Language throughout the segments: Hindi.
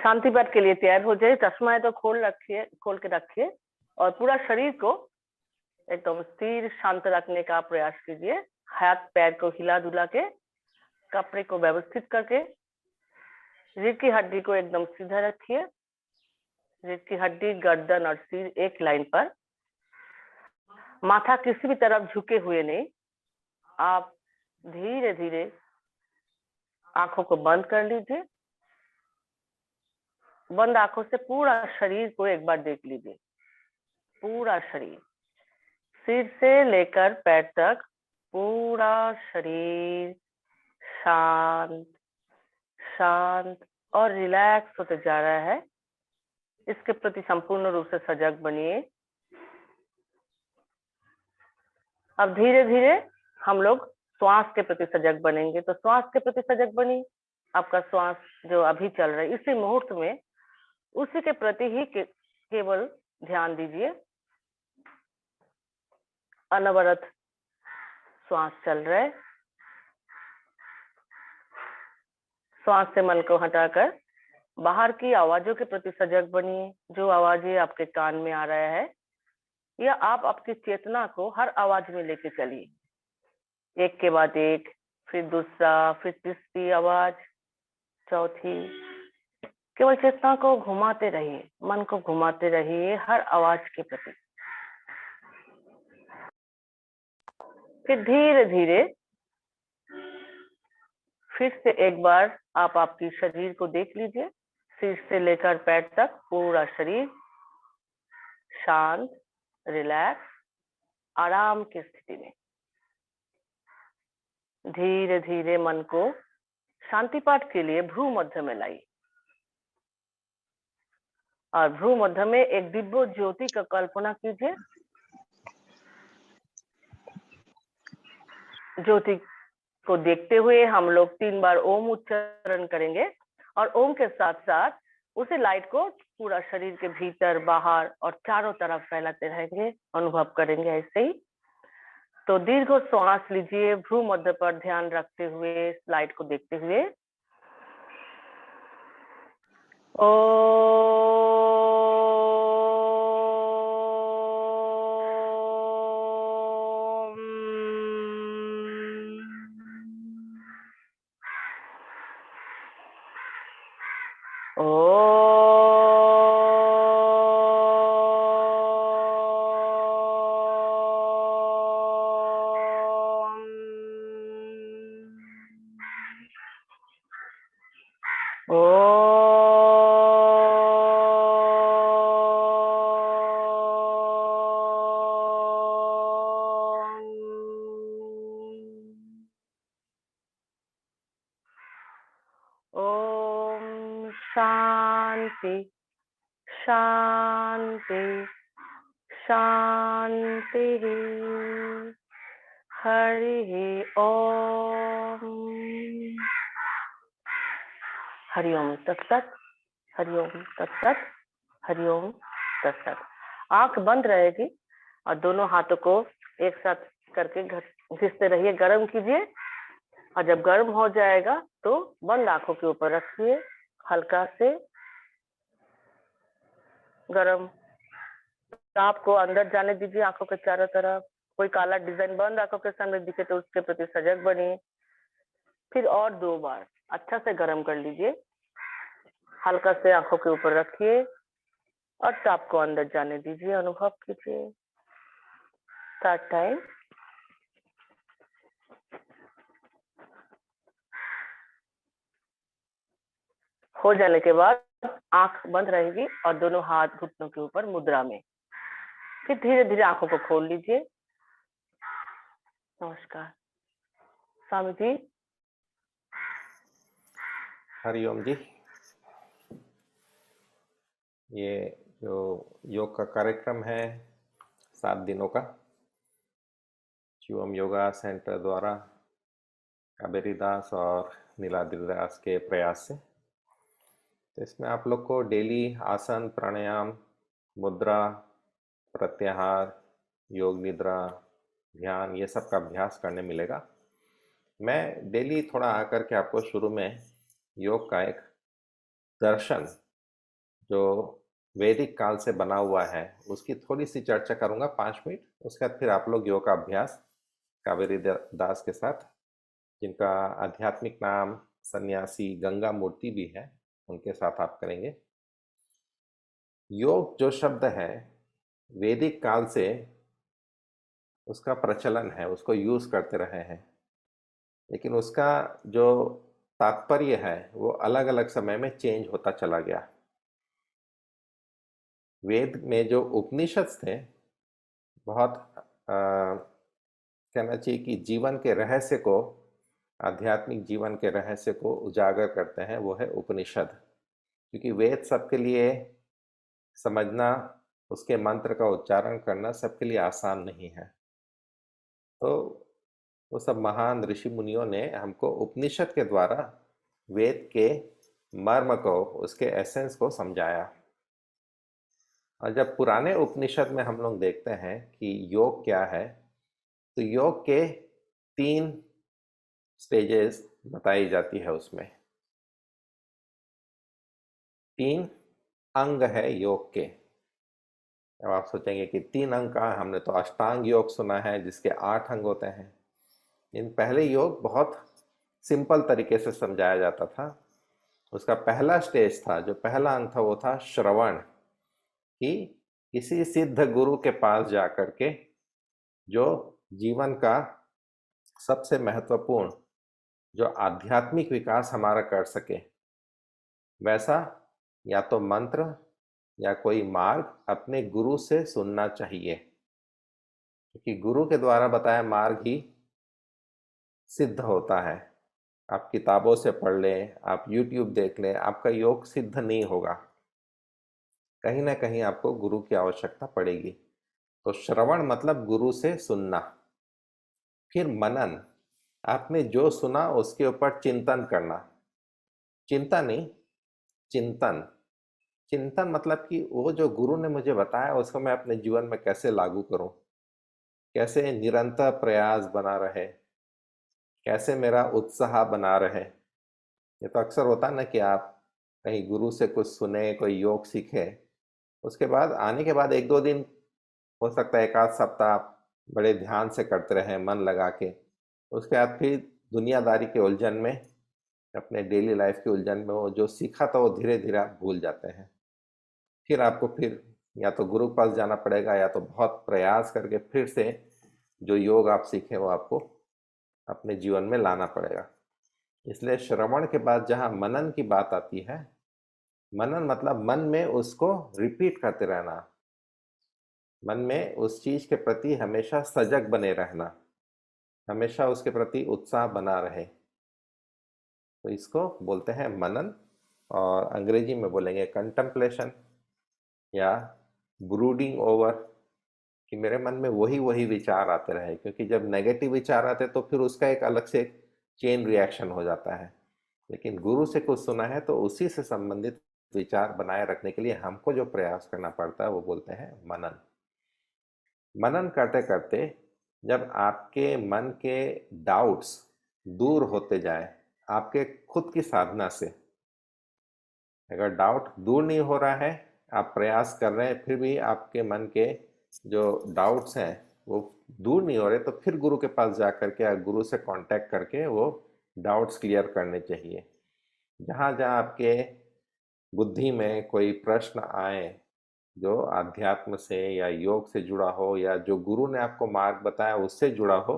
शांति पाठ के लिए तैयार हो जाए। चश्मा है तो खोल के रखिए और पूरा शरीर को एकदम स्थिर शांत रखने का प्रयास कीजिए। हाथ पैर को हिला डुला के, कपड़े को व्यवस्थित करके, रीढ़ की हड्डी को एकदम सीधा रखिए। रीढ़ की हड्डी, गर्दन और सिर एक लाइन पर, माथा किसी भी तरफ झुके हुए नहीं। आप धीरे धीरे आंखों को बंद कर लीजिए। बंद आंखों से पूरा शरीर को एक बार देख लीजिए। पूरा शरीर, सिर से लेकर पैर तक पूरा शरीर शांत शांत और रिलैक्स होते जा रहा है। इसके प्रति संपूर्ण रूप से सजग बनिए। अब धीरे धीरे हम लोग श्वास के प्रति सजग बनेंगे। तो श्वास के प्रति सजग बनी। आपका श्वास जो अभी चल रहा है इसी मुहूर्त में उसी के प्रति ही केवल ध्यान दीजिए। अनवरत श्वास चल रहा है। श्वास से मन को हटाकर बाहर की आवाजों के प्रति सजग बनिए। जो आवाजें आपके कान में आ रहा है या आप आपकी चेतना को हर आवाज में लेके चलिए। एक के बाद एक, फिर दूसरा, फिर तीसरी आवाज, चौथी। केवल चेतना को घुमाते रहिए, मन को घुमाते रहिए हर आवाज के प्रति। फिर धीरे धीरे फिर से एक बार आप आपकी शरीर को देख लीजिए। सिर से लेकर पैर तक पूरा शरीर शांत, रिलैक्स, आराम की स्थिति में। धीरे धीरे मन को शांति पाठ के लिए भ्रू मध्य में लाइए और भ्रू मध्य में एक दिव्य ज्योति का कल्पना कीजिए। ज्योति को देखते हुए हम लोग 3 बार ओम उच्चारण करेंगे और ओम के साथ साथ उसे लाइट को पूरा शरीर के भीतर, बाहर और चारों तरफ फैलाते रहेंगे। अनुभव करेंगे ऐसे ही। तो दीर्घ श्वास लीजिए भ्रू मध्य पर ध्यान रखते हुए, लाइट को देखते हुए। ओम शांति शांति शांति। हरि ओम। हरिओम तत्सत। हरिओम तत्सत। हरिओम तत्सत। आंख बंद रहेगी और दोनों हाथों को एक साथ करके घिसते रहिए। गर्म कीजिए और जब गर्म हो जाएगा तो बंद आंखों के ऊपर रखिए। हल्का से गर्म ताप को अंदर जाने दीजिए आंखों के चारों तरफ। कोई काला डिजाइन बंद आंखों के सामने दिखे तो उसके प्रति सजग बनिए। फिर और 2 बार अच्छा से गर्म कर लीजिए। हल्का से आंखों के ऊपर रखिए और ताप को अंदर जाने दीजिए। अनुभव कीजिए। Start time. हो जाने के बाद आंख बंद रहेगी और दोनों हाथ घुटनों के ऊपर मुद्रा में। फिर धीरे धीरे आंखों को खोल लीजिए। नमस्कार स्वामी जी। हरिओम जी। ये जो योग का कार्यक्रम है 7 दिनों का, शिवम योगा सेंटर द्वारा काबेरी दास और नीलाद्रि दास के प्रयास से, तो इसमें आप लोग को डेली आसन, प्राणायाम, मुद्रा, प्रत्याहार, योग निद्रा, ध्यान, ये सब का अभ्यास करने मिलेगा। मैं डेली थोड़ा आकर के आपको शुरू में योग का एक दर्शन जो वैदिक काल से बना हुआ है उसकी थोड़ी सी चर्चा करूंगा 5 मिनट। उसके बाद फिर आप लोग योग का अभ्यास कावेरी दास के साथ, जिनका आध्यात्मिक नाम सन्यासी गंगा मूर्ति भी है, उनके साथ आप करेंगे। योग जो शब्द है वैदिक काल से उसका प्रचलन है, उसको यूज करते रहे हैं, लेकिन उसका जो तात्पर्य है वो अलग अलग समय में चेंज होता चला गया। वेद में जो उपनिषद थे बहुत कहना चाहिए कि जीवन के रहस्य को, आध्यात्मिक जीवन के रहस्य को उजागर करते हैं, वो है उपनिषद। क्योंकि वेद सबके लिए समझना, उसके मंत्र का उच्चारण करना सबके लिए आसान नहीं है। तो वो सब महान ऋषि मुनियों ने हमको उपनिषद के द्वारा वेद के मर्म को, उसके एसेंस को समझाया। और जब पुराने उपनिषद में हम लोग देखते हैं कि योग क्या है, तो योग के 3 स्टेजेस बताई जाती है। उसमें 3 अंग है योग के। अब आप सोचेंगे कि 3 अंग का, हमने तो अष्टांग योग सुना है जिसके 8 अंग होते हैं। इन पहले योग बहुत सिंपल तरीके से समझाया जाता था। उसका पहला स्टेज था, जो पहला अंग था, वो था श्रवण, कि किसी सिद्ध गुरु के पास जाकर के जो जीवन का सबसे महत्वपूर्ण जो आध्यात्मिक विकास हमारा कर सके, वैसा या तो मंत्र या कोई मार्ग अपने गुरु से सुनना चाहिए। क्योंकि गुरु के द्वारा बताया मार्ग ही सिद्ध होता है। आप किताबों से पढ़ लें, आप YouTube देख लें, आपका योग सिद्ध नहीं होगा। कहीं ना कहीं आपको गुरु की आवश्यकता पड़ेगी। तो श्रवण मतलब गुरु से सुनना। फिर मनन, आपने जो सुना उसके ऊपर चिंतन करना। चिंता नहीं, चिंतन। चिंतन मतलब कि वो जो गुरु ने मुझे बताया उसको मैं अपने जीवन में कैसे लागू करूं, कैसे निरंतर प्रयास बना रहे, कैसे मेरा उत्साह बना रहे। ये तो अक्सर होता है ना कि आप कहीं गुरु से कुछ सुने, कोई योग सीखे, उसके बाद आने के बाद 1-2 दिन, हो सकता है 1 आध सप्ताह आप बड़े ध्यान से करते रहे, मन लगा के। उसके बाद फिर दुनियादारी के उलझन में, अपने डेली लाइफ की उलझन में, वो जो सीखा था वो धीरे धीरे आप भूल जाते हैं। फिर आपको फिर या तो गुरु के पास जाना पड़ेगा या तो बहुत प्रयास करके फिर से जो योग आप सीखे वो आपको अपने जीवन में लाना पड़ेगा। इसलिए श्रवण के बाद जहाँ मनन की बात आती है, मनन मतलब मन में उसको रिपीट करते रहना, मन में उस चीज के प्रति हमेशा सजग बने रहना, हमेशा उसके प्रति उत्साह बना रहे। तो इसको बोलते हैं मनन, और अंग्रेजी में बोलेंगे कंटेम्पलेशन या ब्रूडिंग ओवर, कि मेरे मन में वही वही विचार आते रहे। क्योंकि जब नेगेटिव विचार आते तो फिर उसका एक अलग से चेन रिएक्शन हो जाता है। लेकिन गुरु से कुछ सुना है तो उसी से संबंधित विचार बनाए रखने के लिए हमको जो प्रयास करना पड़ता है वो बोलते हैं मनन। मनन करते करते जब आपके मन के डाउट्स दूर होते जाए आपके खुद की साधना से, अगर डाउट दूर नहीं हो रहा है, आप प्रयास कर रहे हैं, फिर भी आपके मन के जो डाउट्स हैं वो दूर नहीं हो रहे, तो फिर गुरु के पास जा करके या गुरु से कांटेक्ट करके वो डाउट्स क्लियर करने चाहिए। जहाँ जहाँ आपके बुद्धि में कोई प्रश्न आए जो आध्यात्म से या योग से जुड़ा हो, या जो गुरु ने आपको मार्ग बताया उससे जुड़ा हो,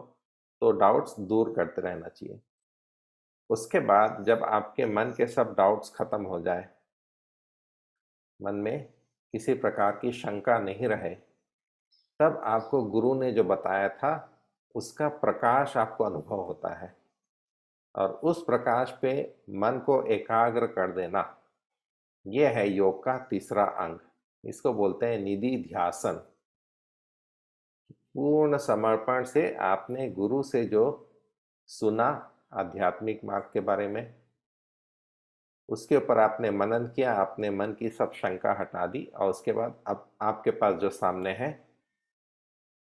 तो डाउट्स दूर करते रहना चाहिए। उसके बाद जब आपके मन के सब डाउट्स खत्म हो जाए, मन में किसी प्रकार की शंका नहीं रहे, तब आपको गुरु ने जो बताया था उसका प्रकाश आपको अनुभव होता है। और उस प्रकाश पे मन को एकाग्र कर देना, यह है योग का तीसरा अंग। इसको बोलते हैं निधि ध्यासन। पूर्ण समर्पण से आपने गुरु से जो सुना आध्यात्मिक मार्ग के बारे में, उसके ऊपर आपने मनन किया, आपने मन की सब शंका हटा दी, और उसके बाद अब आपके पास जो सामने है,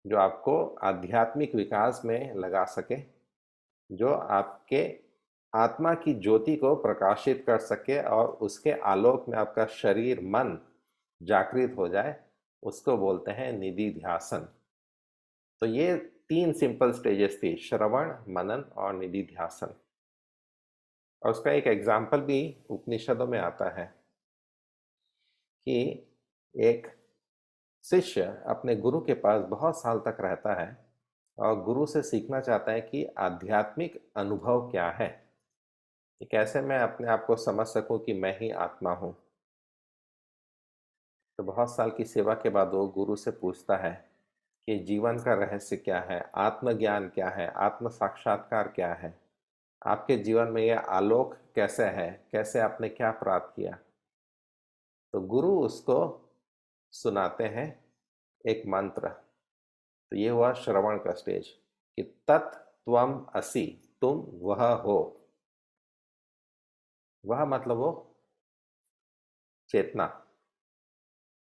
जो आपको आध्यात्मिक विकास में लगा सके, जो आपके आत्मा की ज्योति को प्रकाशित कर सके और उसके आलोक में आपका शरीर मन जागृत हो जाए, उसको बोलते हैं निधि ध्यासन। तो ये 3 सिंपल स्टेजेस थी, श्रवण, मनन और निधि ध्यासन। और उसका एक एग्जाम्पल भी उपनिषदों में आता है कि एक शिष्य अपने गुरु के पास बहुत साल तक रहता है और गुरु से सीखना चाहता है कि आध्यात्मिक अनुभव क्या है, कि कैसे मैं अपने आप को समझ सकूं कि मैं ही आत्मा हूं। तो बहुत साल की सेवा के बाद वो गुरु से पूछता है कि जीवन का रहस्य क्या है, आत्मज्ञान क्या है, आत्म साक्षात्कार क्या है, आपके जीवन में यह आलोक कैसे है, कैसे आपने क्या प्राप्त किया। तो गुरु उसको सुनाते हैं एक मंत्र। तो ये हुआ श्रवण का स्टेज कि तत् त्वम असि, तुम वह हो। वह मतलब वो चेतना,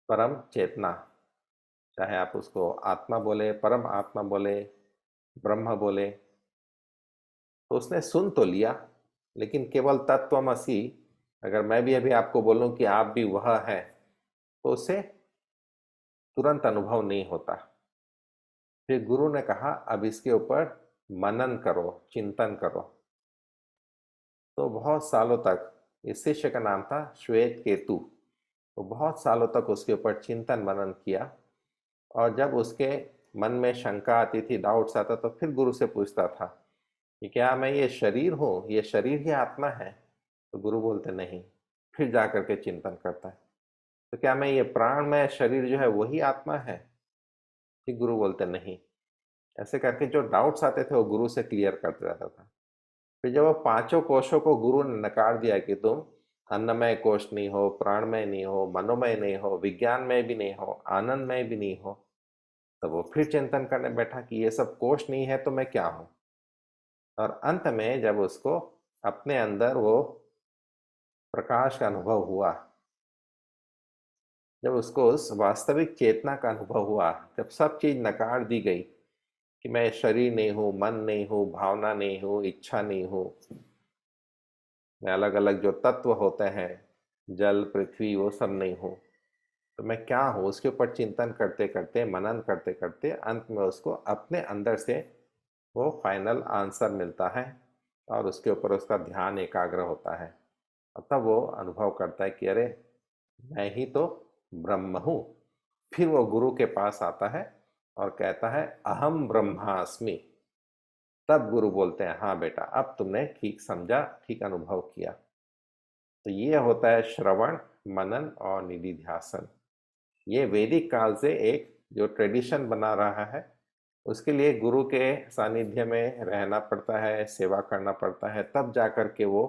परम चेतना, चाहे आप उसको आत्मा बोले, परम आत्मा बोले, ब्रह्म बोले। तो उसने सुन तो लिया, लेकिन केवल तत्त्वमसि अगर मैं भी अभी आपको बोलूं कि आप भी वह है, तो उसे तुरंत अनुभव नहीं होता। फिर गुरु ने कहा अब इसके ऊपर मनन करो, चिंतन करो। तो बहुत सालों तक, इस शिष्य का नाम था श्वेत केतु, तो बहुत सालों तक उसके ऊपर चिंतन मनन किया। और जब उसके मन में शंका आती थी, डाउट्स आता, तो फिर गुरु से पूछता था कि क्या मैं ये शरीर हूँ, ये शरीर ही आत्मा है? तो गुरु बोलते नहीं। फिर जा करके चिंतन करता है, तो क्या मैं ये प्राणमय शरीर जो है वही आत्मा है? फिर गुरु बोलते नहीं। ऐसे करके जो डाउट्स आते थे वो गुरु से क्लियर करते रहता था। फिर जब वो 5 कोशों को गुरु ने नकार दिया कि तुम अन्नमय कोश नहीं हो, प्राणमय नहीं हो, मनोमय नहीं हो, विज्ञानमय भी नहीं हो, आनंदमय भी नहीं हो, तब वो फिर चिंतन करने बैठा कि ये सब कोश नहीं है तो मैं क्या हूं। और अंत में जब उसको अपने अंदर वो प्रकाश का अनुभव हुआ, जब उसको उस वास्तविक चेतना का अनुभव हुआ, जब सब चीज नकार दी गई कि मैं शरीर नहीं हूं, मन नहीं हूं, भावना नहीं हूं, इच्छा नहीं हूं, मैं अलग अलग जो तत्व होते हैं, जल पृथ्वी, वो सब नहीं हूं, तो मैं क्या हूं, उसके ऊपर चिंतन करते करते, मनन करते करते अंत में उसको अपने अंदर से वो फाइनल आंसर मिलता है और उसके ऊपर उसका ध्यान एकाग्र होता है। और तब वो अनुभव करता है कि अरे मैं ही तो ब्रह्म हूं। फिर वो गुरु के पास आता है और कहता है अहम ब्रह्मास्मि। तब गुरु बोलते हैं हाँ बेटा, अब तुमने ठीक समझा, ठीक अनुभव किया। तो ये होता है श्रवण, मनन और निधि ध्यासन। ये वैदिक काल से एक जो ट्रेडिशन बना रहा है, उसके लिए गुरु के सानिध्य में रहना पड़ता है, सेवा करना पड़ता है, तब जाकर के वो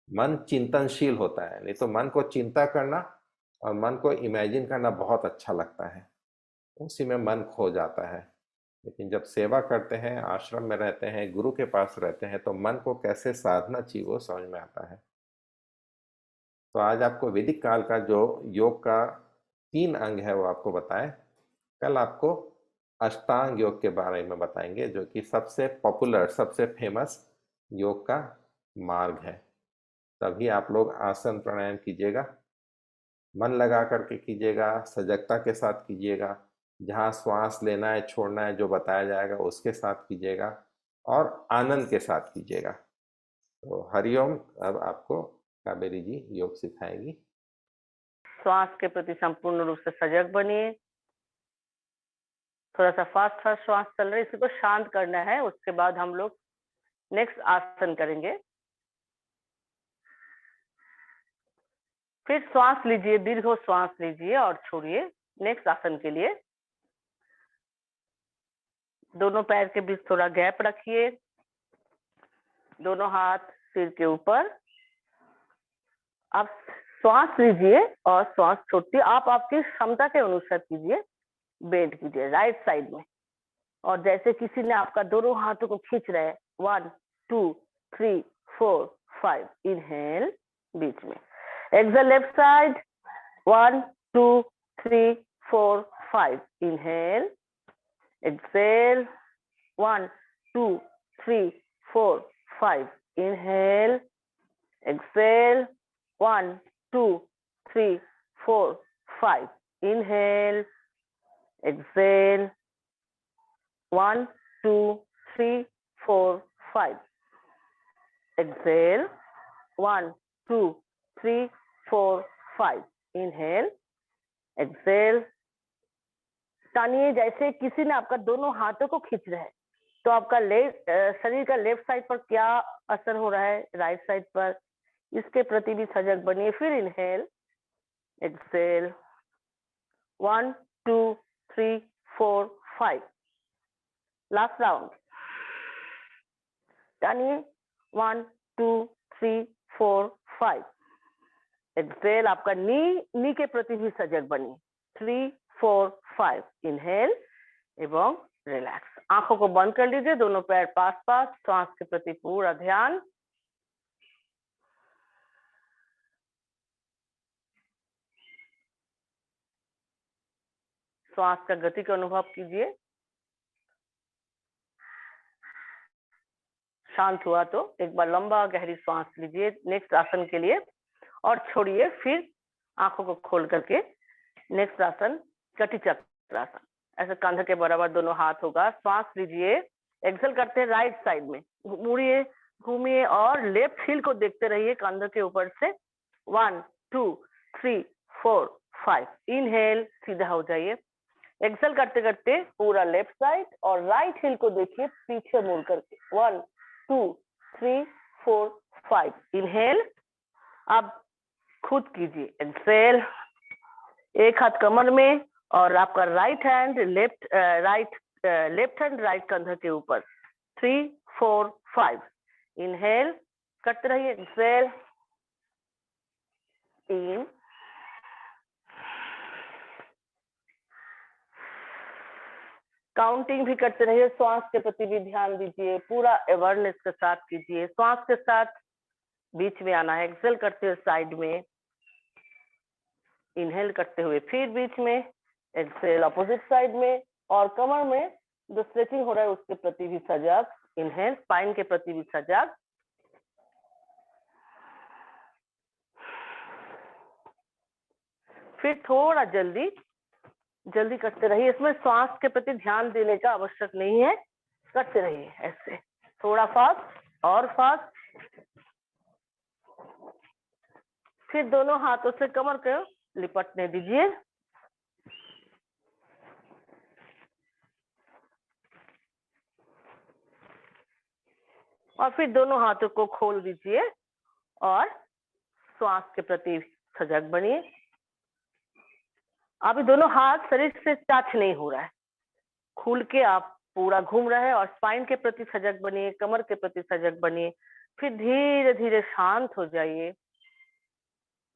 मन चिंतनशील होता है। नहीं तो मन को चिंता करना और मन को इमेजिन करना बहुत अच्छा लगता है, उसी में मन खो जाता है। लेकिन जब सेवा करते हैं, आश्रम में रहते हैं, गुरु के पास रहते हैं, तो मन को कैसे साधना चाहिए वो समझ में आता है। तो आज आपको वैदिक काल का जो योग का 3 अंग है वो आपको बताए। कल आपको अष्टांग योग के बारे में बताएंगे, जो कि सबसे पॉपुलर, सबसे फेमस योग का मार्ग है। तभी आप लोग आसन प्राणायाम कीजिएगा, मन लगा करके कीजिएगा, सजगता के साथ कीजिएगा, जहाँ श्वास लेना है छोड़ना है जो बताया जाएगा उसके साथ कीजिएगा, और आनंद के साथ कीजिएगा। तो हरिओम। अब आपको कावेरी जी योग सिखाएंगी। श्वास के प्रति संपूर्ण रूप से सजग बनिए। थोड़ा सा फास्ट फास्ट श्वास चल रहा है, इसी को शांत करना है। उसके बाद हम लोग नेक्स्ट आसन करेंगे। फिर श्वास लीजिए, दीर्घ श्वास लीजिए और छोड़िए। नेक्स्ट आसन के लिए दोनों पैर के बीच थोड़ा गैप रखिए, दोनों हाथ सिर के ऊपर। आप श्वास लीजिए और श्वास छोड़िए। आप आपकी क्षमता के अनुसार कीजिए, बेंड कीजिए राइट साइड में। और जैसे किसी ने आपका दोनों हाथों को खींच रहे हैं, 1 2 3 4 5। इनहेल बीच में, exhale left side, 1 2 3 4 5। Inhale, exhale, 1 2 3 4 5। Inhale, exhale. 1, 2, 3, 4, 5. Inhale, exhale. 1, 2, 3, 4, 5. Exhale. 1, 2, 3, 4, 5. Inhale, exhale. तानिए जैसे किसी ने आपका दोनों हाथों को खींच रहा है, तो आपका शरीर का लेफ्ट साइड पर क्या असर हो रहा है, राइट साइड पर, इसके प्रति भी सजग बनिए। फिर इनहेल, एक्सेल। 1, 2, 3, 4, 5. Last round. तानिए 1, 2, 3, 4, 5. एक्सेल। आपका नी के प्रति भी सजग बनिए। 3, 4, 5. इनहेल एवं रिलैक्स। आंखों को बंद कर लीजिए, दोनों पैर पास पास, श्वास के प्रति पूरा ध्यान। श्वास का गति का अनुभव कीजिए। शांत हुआ तो एक बार लंबा गहरी सांस लीजिए नेक्स्ट आसन के लिए और छोड़िए। फिर आंखों को खोल करके नेक्स्ट आसन कटी चक्रासन। ऐसे कंधे के बराबर दोनों हाथ होगा। श्वास लीजिए, एक्सेल करते हैं राइट साइड में, मुड़िए, घूमिए और लेफ्ट हील को देखते रहिए कंधे के ऊपर से। 1, 2, 3, 4, 5. इनहेल, सीधा हो जाइए। एक्सेल करते करते पूरा लेफ्ट साइड और राइट हील को देखिए पीछे मुड़ करके। 1, 2, 3, 4, 5. इनहेल। अब खुद कीजिए एक्सेल। एक हाथ कमर में और आपका right hand left hand right कंधे के ऊपर। 3, 4, 5. इनहेल करते रहिए। एक्सेल। 3, काउंटिंग भी करते रहिए। श्वास के प्रति भी ध्यान दीजिए, पूरा अवेयरनेस के साथ कीजिए। श्वास के साथ बीच में आना है। एक्सेल करते हुए साइड में, इनहेल करते हुए फिर बीच में, एक्सेल अपोजिट साइड में। और कमर में जो स्ट्रेचिंग हो रहा है उसके प्रति भी सजग। इनहेल, स्पाइन के प्रति भी सजग। फिर थोड़ा जल्दी करते रहिए। इसमें श्वास के प्रति ध्यान देने का आवश्यक नहीं है, करते रहिए ऐसे, थोड़ा फास्ट और फास्ट। फिर दोनों हाथों से कमर को लिपटने दीजिए। और फिर दोनों हाथों को खोल दीजिए और श्वास के प्रति सजग बनिए। अभी दोनों हाथ शरीर से टच नहीं हो रहा है, खुल के आप पूरा घूम रहे हैं। और स्पाइन के प्रति सजग बनिए, कमर के प्रति सजग बनिए। फिर धीरे धीरे शांत हो जाइए,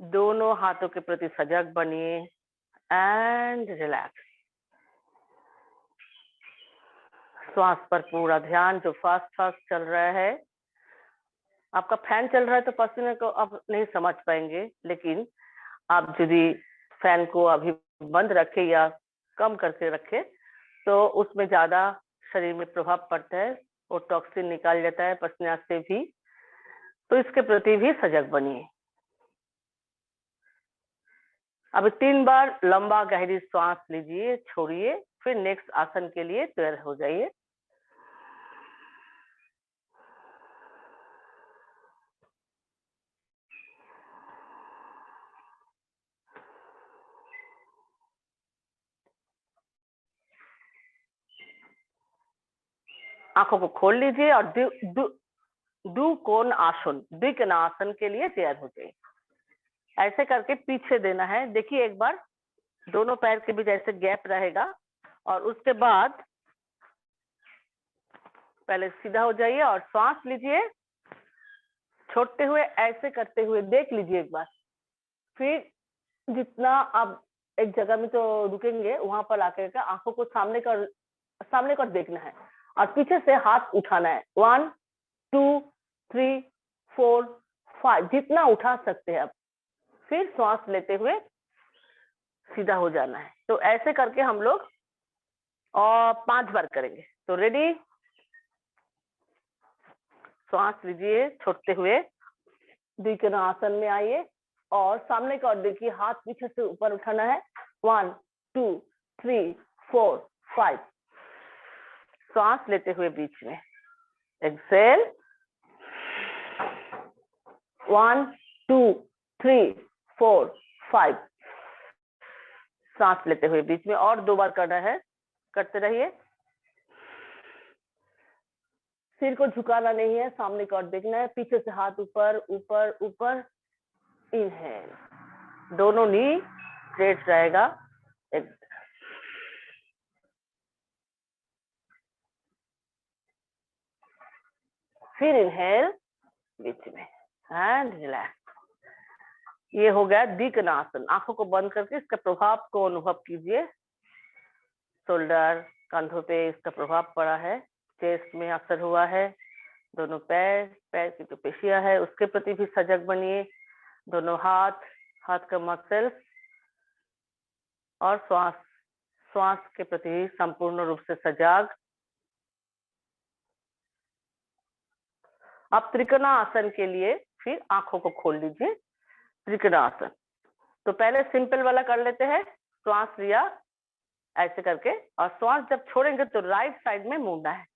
दोनों हाथों के प्रति सजग बनिए एंड रिलैक्स। श्वास पर पूरा ध्यान। जो फास्ट फास्ट चल रहा है, आपका फैन चल रहा है तो पसीने को आप नहीं समझ पाएंगे, लेकिन आप यदि फैन को अभी बंद रखे या कम करके रखे तो उसमें ज्यादा शरीर में प्रभाव पड़ता है, वो टॉक्सिन निकाल जाता है पसीना से भी। तो इसके प्रति भी सजग बनिए। अब 3 बार लंबा गहरी सांस लीजिए, छोड़िए, फिर नेक्स्ट आसन के लिए तैयार हो जाइए। आंखों को खोल लीजिए और द्विकोणासन के लिए तैयार हो जाइए। ऐसे करके पीछे देना है। देखिए एक बार दोनों पैर के बीच ऐसे गैप रहेगा और उसके बाद पहले सीधा हो जाइए और श्वास लीजिए, छोड़ते हुए ऐसे करते हुए देख लीजिए एक बार। फिर जितना आप एक जगह में तो रुकेंगे, वहां पर आकर के आंखों को सामने कर देखना है और पीछे से हाथ उठाना है। 1, 2, 3, 4, 5, जितना उठा सकते हैं आप। फिर श्वास लेते हुए सीधा हो जाना है। तो ऐसे करके हम लोग और 5 बार करेंगे। तो रेडी, श्वास लीजिए छोड़ते हुए, द्विकोण आसन में आइए और सामने की ओर देखिए, हाथ पीछे से ऊपर उठाना है। 1 2 3 4 5। श्वास लेते हुए बीच में एक्सेल, 1 2 3 4 5। सांस लेते हुए बीच में और 2 बार करना है, करते रहिए। सिर को झुकाना नहीं है, सामने की ओर देखना है, पीछे से हाथ ऊपर ऊपर ऊपर। इनहेल, दोनों नी स्ट्रेट रहेगा। फिर इनहेल बीच में एंड रिलैक्स। ये हो गया द्विकोण आसन। आंखों को बंद करके इसका प्रभाव को अनुभव कीजिए। शोल्डर, कंधों पे इसका प्रभाव पड़ा है, चेस्ट में असर हुआ है। दोनों पैर, पैर की जो पेशियां है उसके प्रति भी सजग बनिए। दोनों हाथ, हाथ का मसल्स और श्वास, श्वास के प्रति संपूर्ण रूप से सजग। अब त्रिकोणासन के लिए फिर आंखों को खोल लीजिए। त्रिकोणासन तो पहले सिंपल वाला कर लेते हैं। श्वास लिया ऐसे करके, और श्वास जब छोड़ेंगे तो राइट साइड में मुड़ना है।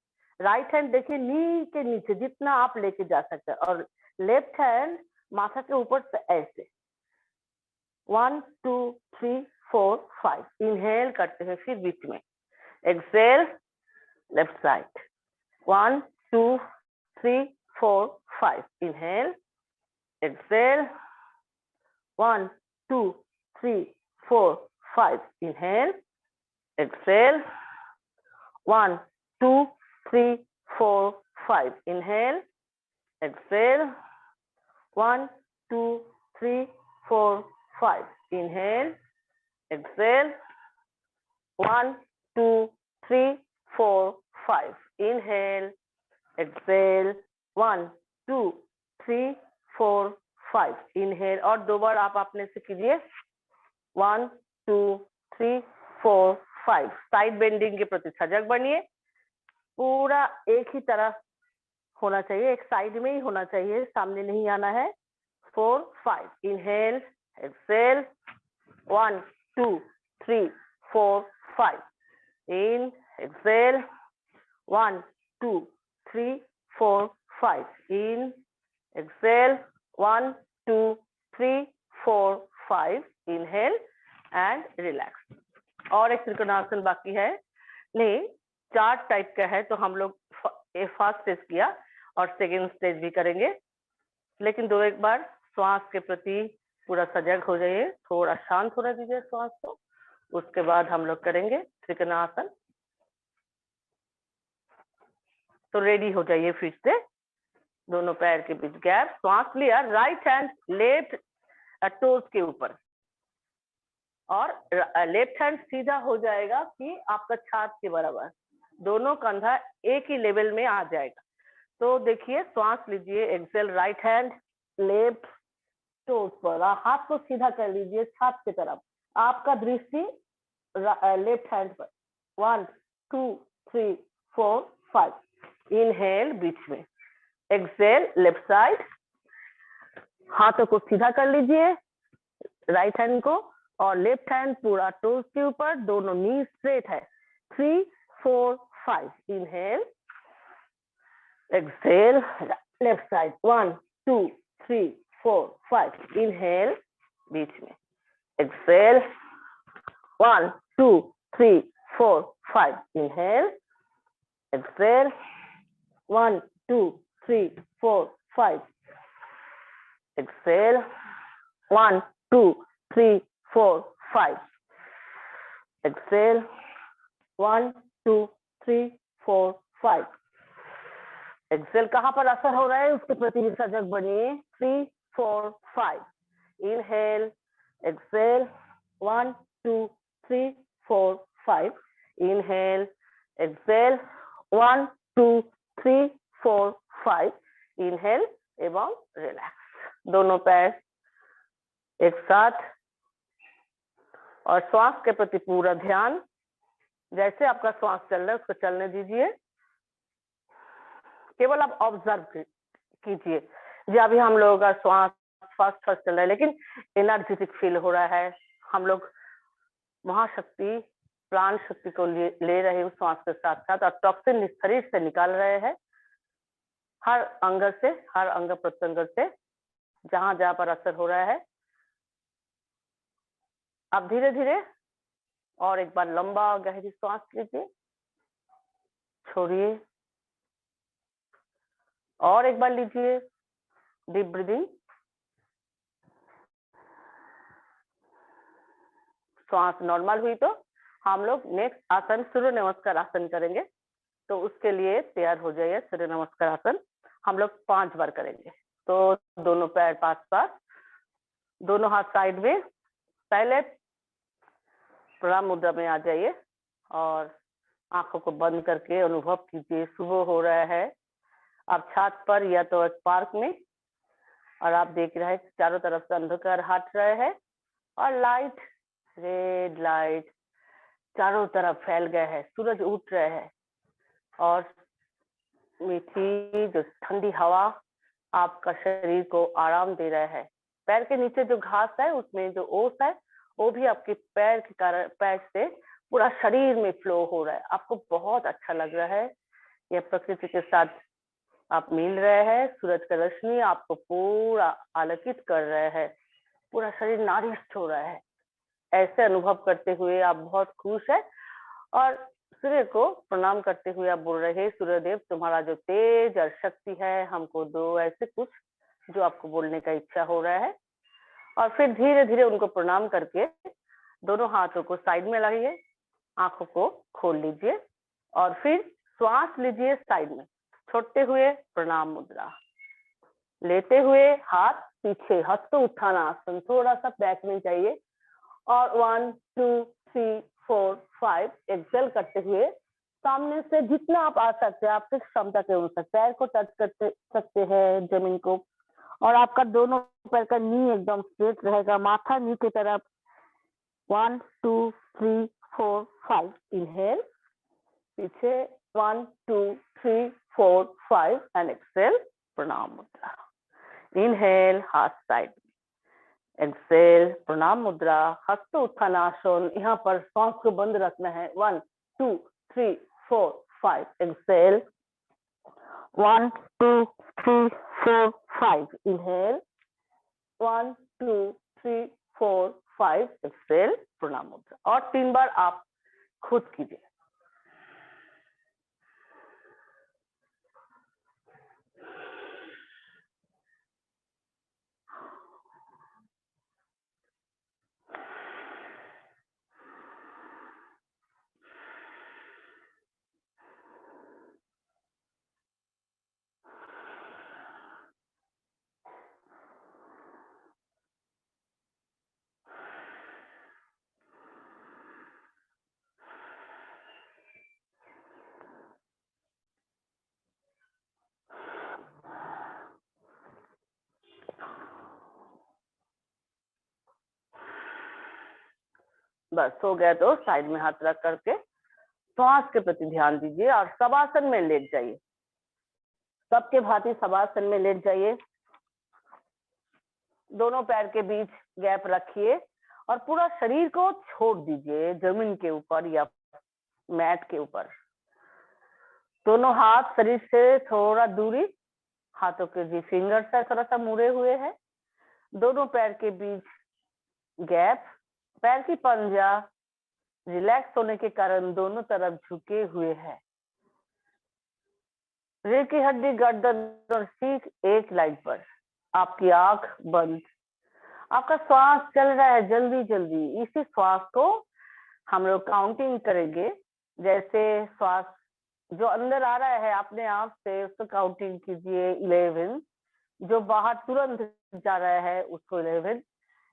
राइट हैंड देखिए नीचे नीचे जितना आप लेके जा सकते हैं, और लेफ्ट हैंड माथा के ऊपर से ऐसे। 1 2 3 4 5। इनहेल करते हैं, फिर बीच में exhale, left side. 1 2 3 4 5। Inhale, exhale, 1 2 3 4 5। Inhale, exhale, 1 2 3 4 5. Inhale, exhale, 1 2 3 4 5. Inhale, exhale, 1 2 3 4 5. Inhale, exhale, 1 2 3 4 5। Inhale, और 2 बार आप अपने से कीजिए। 1 2 3 4 5। साइड बेंडिंग के प्रति सजग बनिए। पूरा एक ही तरह होना चाहिए, एक साइड में ही होना चाहिए, सामने नहीं आना है। 4 5। Inhale, exhale, 1 2 3 4 5। In, exhale, 1 2 3 4 5। In, exhale, 1 2 3 4 5। Inhale and relax. और एक त्रिकोणासन बाकी है, नहीं 4 टाइप का है, तो हम लोग फर्स्ट स्टेज किया और सेकेंड स्टेज भी करेंगे। लेकिन 2 एक बार श्वास के प्रति पूरा सजग हो जाइए, थोड़ा शांत होने दीजिए श्वास को, उसके बाद हम लोग करेंगे त्रिकोणासन। तो रेडी हो जाइए फिर से। दोनों पैर के बीच गैप, श्वास लिया, राइट हैंड लेफ्ट टोज के ऊपर, और लेफ्ट हैंड सीधा हो जाएगा कि आपका छाती के बराबर, दोनों कंधा एक ही लेवल में आ जाएगा। तो देखिए, श्वास लीजिए, exhale, right hand left toes पर, हाथ को सीधा कर लीजिए छाती की तरफ, आपका दृष्टि लेफ्ट हैंड पर। 1 2 3 4 5। इनहेल बीच में, एक्सेल लेफ्ट साइड, हाथों को सीधा कर लीजिए राइट हैंड को, और लेफ्ट हैंड पूरा टोज के ऊपर, दोनों नी स्ट्रेट है। 3 4 5। Inhale, exhale, left side, 1 2 3 4 5। Inhale बीच में, exhale, 1 2 3 4 5। Inhale, exhale, 1 2 3 4 5। Exhale, 1 2 3 4 5। Exhale, 1 2 3 4 5। Exhale, कहाँ पर असर हो रहा है उसके प्रति भी सजग बनिए। 3 4 5। Inhale, exhale, 1 2 3 4 5। Inhale, exhale, 1 2 3 4 5। Inhale एवं रिलैक्स। दोनों पैर एक साथ, और श्वास के प्रति पूरा ध्यान। जैसे आपका श्वास चल रहा है उसको चलने दीजिए, केवल आप ऑब्जर्व कीजिए। जी अभी हम लोगों का श्वास फास्ट फास्ट चल रहा है, लेकिन एनर्जेटिक फील हो रहा है। हम लोग महाशक्ति प्राण शक्ति को ले रहे हैं उस श्वास के साथ साथ, और टॉक्सिन शरीर से निकाल रहे हैं, हर अंग से, हर अंग प्रत्यंग से, जहां जहां पर असर हो रहा है। अब धीरे धीरे और एक बार लंबा गहरी सांस लीजिए, छोड़िए, और एक बार लीजिए डीप ब्रीदिंग। श्वास नॉर्मल हुई तो हम लोग नेक्स्ट आसन सूर्य नमस्कार आसन करेंगे। तो उसके लिए तैयार हो जाइए। सूर्य नमस्कार आसन हम लोग 5 बार करेंगे। तो दोनों पैर पास पास, दोनों हाथ साइड में। पहले प्रणाम मुद्रा में आ जाइए और आंखों को बंद करके अनुभव कीजिए सुबह हो रहा है। आप छत पर या तो एक पार्क में, और आप देख रहे हैं चारों तरफ से अंधकार हट रहे हैं और लाइट, रेड लाइट चारों तरफ फैल गए हैं। सूरज उठ रहे हैं और मीठी जो ठंडी हवा आपका शरीर को आराम दे रहा है। पैर के नीचे जो घास है उसमें जो ओस है वो भी आपके पैर के कारण, पैर से पूरा शरीर में फ्लो हो रहा है। आपको बहुत अच्छा लग रहा है। यह प्रकृति के साथ आप मिल रहे हैं। सूरज का रोशनी आपको पूरा आलोकित कर रहा है, पूरा शरीर नारिश हो रहा है। ऐसे अनुभव करते हुए आप बहुत खुश है और सूर्य को प्रणाम करते हुए आप बोल रहे हैं, सूर्यदेव तुम्हारा जो तेज और शक्ति है हमको दो, ऐसे कुछ जो आपको बोलने का इच्छा हो रहा है। और फिर धीरे धीरे उनको प्रणाम करके दोनों हाथों को साइड में लाइए, आंखों को खोल लीजिए और फिर श्वास लीजिए साइड में, छोड़ते हुए प्रणाम मुद्रा, लेते हुए हाथ पीछे, हस्त उत्थान आसन, थोड़ा सा बैक में जाइए और 1 2 3 4 5 एक्सेल करते हुए सामने से जितना आप आ सकते हैं, आपकी क्षमता के अनुसार पैर को टच करते सकते हैं जमीन को, और आपका दोनों पैर का नी एकदम स्ट्रेट रहेगा, माथा नी की तरफ। 1 2 3 4 5 इनहेल, पीछे 1 2 3 4 5 एंड एक्सेल प्रणाम मुद्रा। इनहेल हाथ साइड, एक्सेल प्रणाम मुद्रा, हस्त उत्थानासन। यहाँ पर सांस को बंद रखना है। 1 2 3 4 5 एक्सेल, 1 2 3 4 5 इनहेल, 1 2 3 4 5 एक्सेल प्रणाम मुद्रा। और 3 बार आप खुद कीजिए। बस हो गया तो साइड में हाथ रख करके श्वास के प्रति ध्यान दीजिए और शवासन में लेट जाइए। सबके भांति शवासन में लेट जाइए। दोनों पैर के बीच गैप रखिए और पूरा शरीर को छोड़ दीजिए जमीन के ऊपर या मैट के ऊपर। दोनों हाथ शरीर से थोड़ा दूरी, हाथों के जी फिंगर्स है थोड़ा सा मुड़े हुए हैं। दोनों पैर के बीच गैप, पैर की पंजा रिलैक्स होने के कारण दोनों तरफ झुके हुए हैं। रीढ़ की हड्डी, गर्दन और सीट एक लाइन पर। आपकी आंख बंद। आपका श्वास चल रहा है जल्दी जल्दी। इसी श्वास को हम लोग काउंटिंग करेंगे। जैसे श्वास जो अंदर आ रहा है अपने आप से उसको काउंटिंग कीजिए 11, जो बाहर तुरंत जा रहा है उसको 11,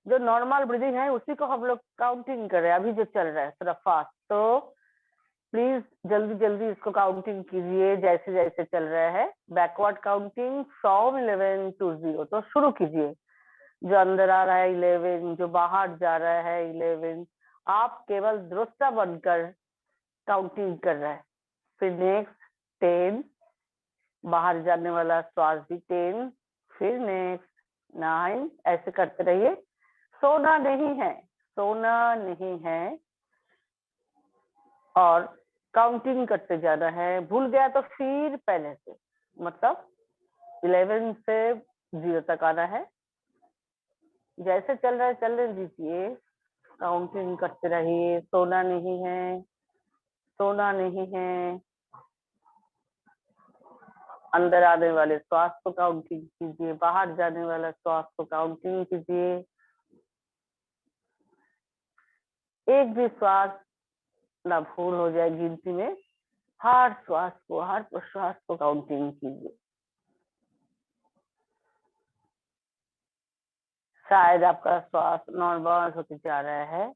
जो नॉर्मल ब्रीदिंग है उसी को हम लोग काउंटिंग कर रहे हैं अभी जो चल रहा है थोड़ा फास्ट। तो प्लीज जल्दी जल्दी इसको काउंटिंग कीजिए जैसे जैसे चल रहा है। Backward counting from 11 to 0। तो शुरू कीजिए। जो अंदर आ रहा है 11, जो बाहर जा रहा है 11। आप केवल दृष्टा बनकर काउंटिंग कर रहे हैं। फिर नेक्स्ट 10, बाहर जाने वाला श्वास भी 10, फिर नेक्स्ट 9, ऐसे करते रहिए। सोना नहीं है, सोना नहीं है, और काउंटिंग करते जाना है। भूल गया तो फिर पहले से, मतलब 11 से 0 तक आना है। जैसे चल रहा है चलने दीजिए, काउंटिंग करते रहिए। सोना नहीं है, सोना नहीं है। अंदर आने वाले श्वास को काउंटिंग कीजिए, बाहर जाने वाला श्वास को काउंटिंग कीजिए। एक भी श्वास ना भूल हो जाए गिनती में। हर श्वास को, हर प्रश्वास को काउंटिंग कीजिए। शायद आपका श्वास नॉर्मल होते जा रहा है,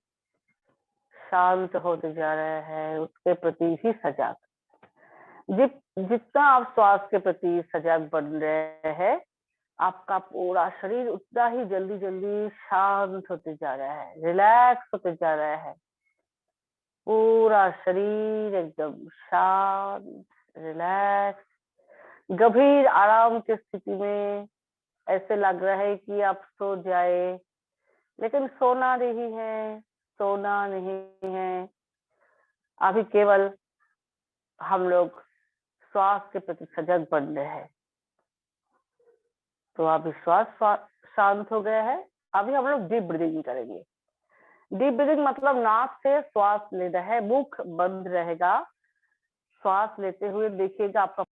शांत होते जा रहा है, उसके प्रति ही सजग। जितना आप श्वास के प्रति सजग बन रहे हैं, आपका पूरा शरीर उतना ही जल्दी जल्दी शांत होते जा रहा है, रिलैक्स होते जा रहा है। पूरा शरीर एकदम शांत, रिलैक्स, गंभीर आराम की स्थिति में। ऐसे लग रहा है कि आप सो जाए, लेकिन सोना नहीं है, सोना नहीं है। अभी केवल हम लोग श्वास के प्रति सजग बन रहे हैं। तो अभी श्वास शांत हो गया है। अभी हम लोग डीप ब्रीदिंग करेंगे। डीप ब्रीदिंग मतलब नाक से श्वास लेना है, मुख बंद रहेगा। श्वास लेते हुए देखिएगा आपका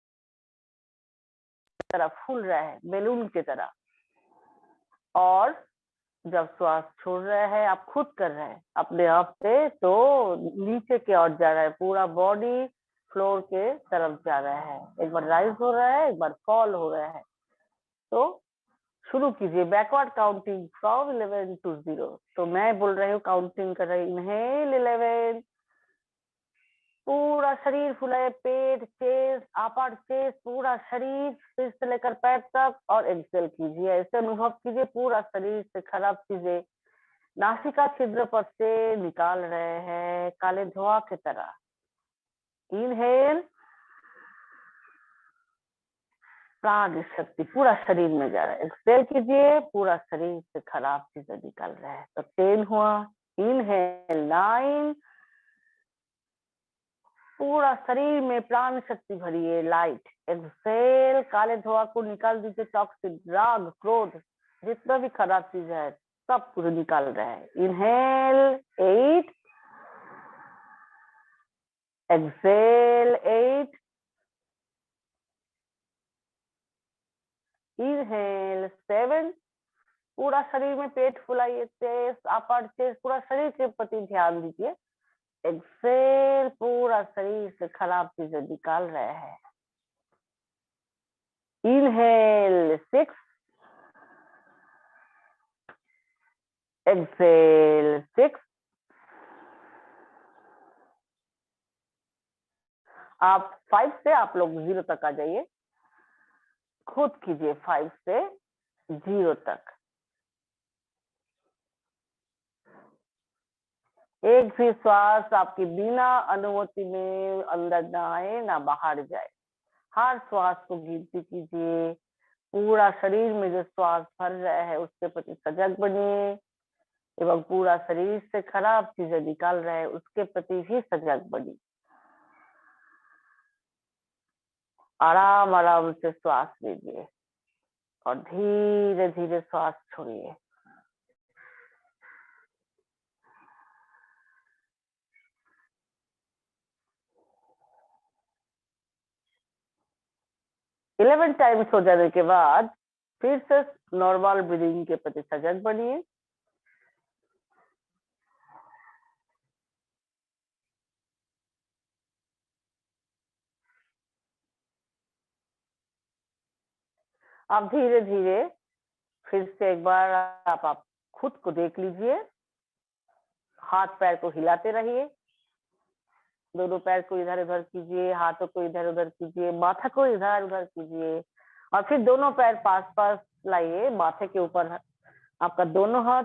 तरह फूल रहा है, बैलून की तरह। और जब श्वास छोड़ रहे हैं, आप खुद कर रहे हैं अपने आप से, तो नीचे की ओर जा रहा है, पूरा बॉडी फ्लोर के तरफ जा रहा है। एक बार राइज हो रहा है, एक बार फॉल हो रहा है। तो शुरू कीजिए बैकवर्ड काउंटिंग फ्रॉम 11 to 0। तो मैं बोल रही हूँ, काउंटिंग कर रही हूँ। इनहेल 11, पूरा शरीर फुलाए, पेट, चेस्ट, अपर चेस्ट, पूरा शरीर सिर से लेकर पैर तक। और एक्सेल कीजिए, ऐसे अनुभव कीजिए पूरा शरीर से खराब चीजें नासिका छिद्र पर से निकाल रहे हैं, काले धुआं की तरह। इनहेल, प्राण शक्ति पूरा शरीर में जा रहा है। एक्सेल कीजिए, पूरा शरीर से खराब चीजें निकल रहा है। तो 10 हुआ। इनहेल 9, पूरा शरीर में प्राण शक्ति भरिए, लाइट। एक्सेल, काले धुआं को निकाल दीजिए, टॉक्सिन, राग, क्रोध, जितना भी खराब चीज है सब पूरे निकाल रहे हैं। इनहेल 8, एक्सेल 8, इनहेल 7, पूरा शरीर में पेट फुलाइए, चेस्ट, अपर चेस्ट, पूरा शरीर के प्रति ध्यान दीजिए। एक्सेल, पूरा शरीर से खराब चीजें निकाल रहे हैं। Inhale 6, exhale 6। आप 5 से आप लोग 0 तक आ जाइए। खुद कीजिए 5 से 0 तक। एक भी श्वास आपकी बिना अनुमति में अंदर ना आए, ना बाहर जाए। हर श्वास को गिनती कीजिए। पूरा शरीर में जो श्वास भर रहा है उसके प्रति सजग बनिए, एवं पूरा शरीर से खराब चीजें निकाल रहे हैं उसके प्रति भी सजग बनिए। आराम आराम से श्वास लीजिए और धीरे धीरे श्वास छोड़िए। इलेवन टाइम्स हो जाने के बाद फिर से नॉर्मल ब्रीदिंग के प्रति सजग बनिए। आप धीरे धीरे फिर से एक बार आप खुद को देख लीजिए। हाथ पैर को हिलाते रहिए, दोनों पैर को इधर उधर कीजिए, हाथों को इधर उधर कीजिए, माथा को इधर उधर कीजिए, और फिर दोनों पैर पास पास लाइए, माथे के ऊपर आपका दोनों हाथ,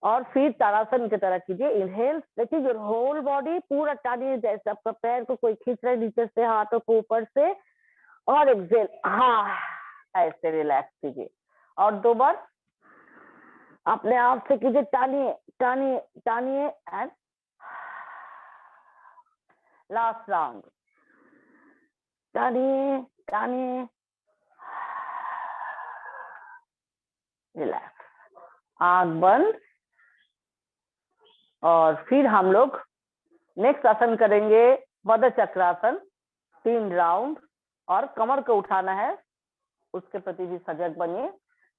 और फिर ताड़ासन की तरह कीजिए। इनहेल, देखिए योर होल बॉडी पूरा टानिए, जैसे आपका पैर को कोई खींच रहा है नीचे से, हाथों को ऊपर से, और एक्सेल, हाँ ऐसे रिलैक्स कीजिए और 2 बार अपने आप से कीजिए, टानिए टानिए टानिए एंड लास्ट राउंड, टानिए टानिए, रिलैक्स, आंख बंद। और फिर हम लोग नेक्स्ट आसन करेंगे पद चक्रासन, 3 राउंड, और कमर को उठाना है, उसके प्रति भी सजग बनिए।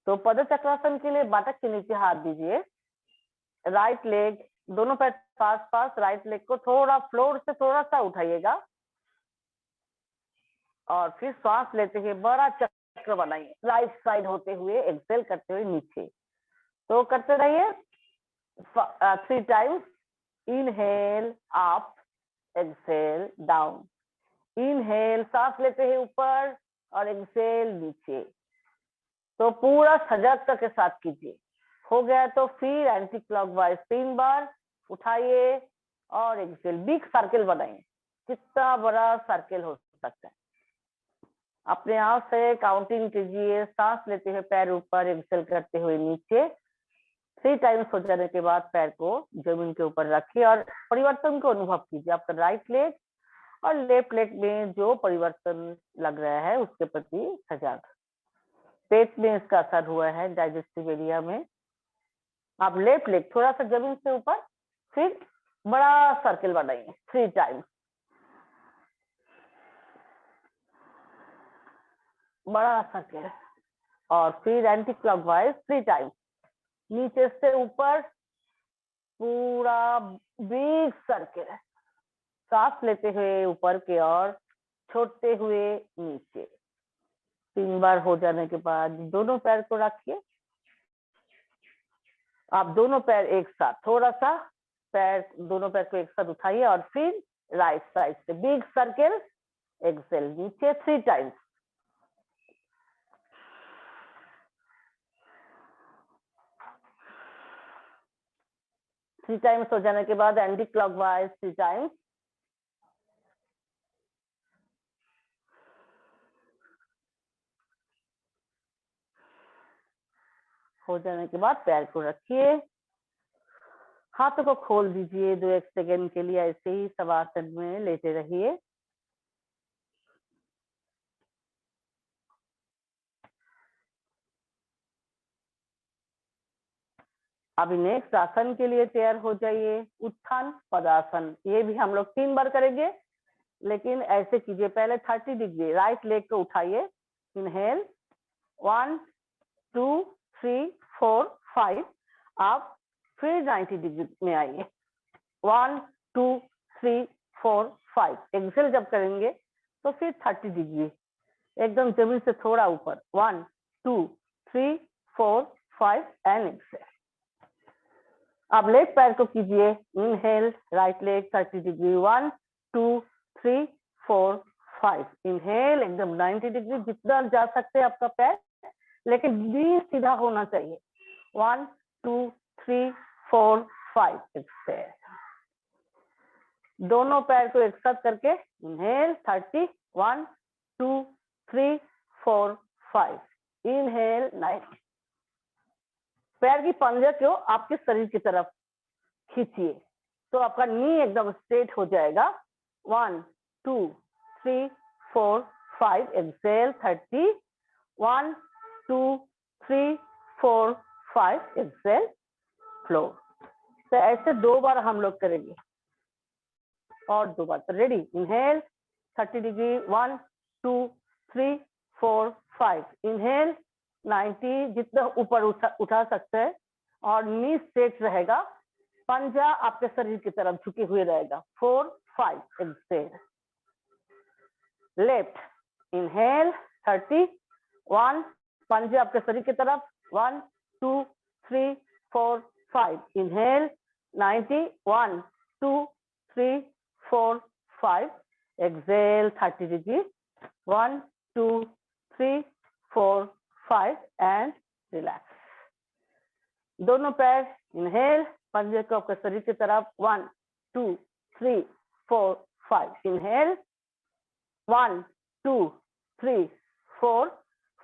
तो पद चक्रासन के लिए बाटक के नीचे हाथ दीजिए, राइट लेग दोनों पैर पास पास, राइट लेग को थोड़ा फ्लोर से थोड़ा सा उठाइएगा और फिर श्वास लेते हुए बड़ा चक्र बनाइए, राइट साइड होते हुए, एक्सेल करते हुए नीचे। तो करते रहिए 3 times, inhale up, exhale down, inhale सांस लेते हैं ऊपर और एक्सेल नीचे। तो पूरा सजगता के साथ कीजिए। हो गया तो फिर एंटी क्लॉकवाइज 3 बार उठाइए और एक्सेल, बिग सर्कल बनाइए, कितना बड़ा सर्कल हो सकता है। अपने आप से काउंटिंग कीजिए, सांस लेते हुए पैर ऊपर, एक्सेल करते हुए नीचे। 3 टाइम्स हो जाने के बाद पैर को जमीन के ऊपर रखिए और परिवर्तन को अनुभव कीजिए। आपका राइट लेग और लेफ्ट लेग में जो परिवर्तन लग रहा है उसके प्रति सजग। पेट में इसका असर हुआ है, डाइजेस्टिव एरिया में। आप लेफ्ट लेग थोड़ा सा जमीन से ऊपर, फिर बड़ा सर्कल बनाइए 3 टाइम्स, बड़ा सर्कल, और फिर एंटी क्लॉकवाइज 3 टाइम्स, नीचे से ऊपर पूरा बिग सर्कल, सांस लेते हुए ऊपर की ओर, छोड़ते हुए नीचे। 3 बार हो जाने के बाद दोनों पैर को रखिए, आप दोनों पैर एक साथ, थोड़ा सा पैर, दोनों पैर को एक साथ उठाइए और फिर राइट साइड से बिग सर्कल, एक्सेल नीचे 3 टाइम्स। थ्री टाइम्स हो जाने के बाद एंटी क्लॉकवाइज 3 टाइम्स, हो जाने के बाद पैर को रखिए, हाथों को खोल दीजिए, 2-1 सेकेंड के लिए ऐसे ही शवासन में लेटे रहिए। अभी नेक्स्ट आसन के लिए तैयार हो जाइए, उत्थान पदासन। ये भी हम लोग 3 बार करेंगे, लेकिन ऐसे कीजिए, पहले 30 डिग्री राइट लेग को उठाइए, इनहेल 1 2 3 4 5, आप फिर 90 डिग्री में आइए, 1 2 3 4 5। एक्सेल जब करेंगे तो फिर 30 डिग्री एकदम जमीन से थोड़ा ऊपर, 1 2 3 4 5 एंड एक्सेल। अब लेफ्ट पैर को कीजिए, inhale right leg 30 degree, 1 2 3 4 5, inhale एकदम 90 डिग्री, जितना जा सकते हैं आपका पैर, लेकिन भी सीधा होना चाहिए, 1 2 3 4 5, एक्सेल। दोनों पैर को एक साथ करके इनहेल 30, 1 2 3 4 5, इनहेल 90। पैर की पंजे को आपके शरीर की तरफ खींचिए तो आपका नी एकदम स्ट्रेट हो जाएगा, 1 2 3 4 5, एक्सेल 30, 1 2 3 4 5, एक्सेल फ्लोर। तो ऐसे 2 बार हम लोग करेंगे और 2 बार। तो रेडी, इनहेल 30 डिग्री, 1 2 3 4 5, इनहेल 90, जितना ऊपर उठा सकते हैं और नी स्ट्रेट रहेगा, पंजा आपके शरीर की तरफ झुके हुए रहेगा, 4 5, एक्सेल। लेफ्ट इनहेल 30, 1, पंजे आपके शरीर की तरफ, 1 2 3 4 5, inhale 90, 1 2 3 4 5, exhale 30 degree, 1 2 3 4 5 and relax. दोनों पैर इनहेल, पंजे को आपके शरीर की तरफ, 1 2 3 4 5, इनहेल 1 2 3 4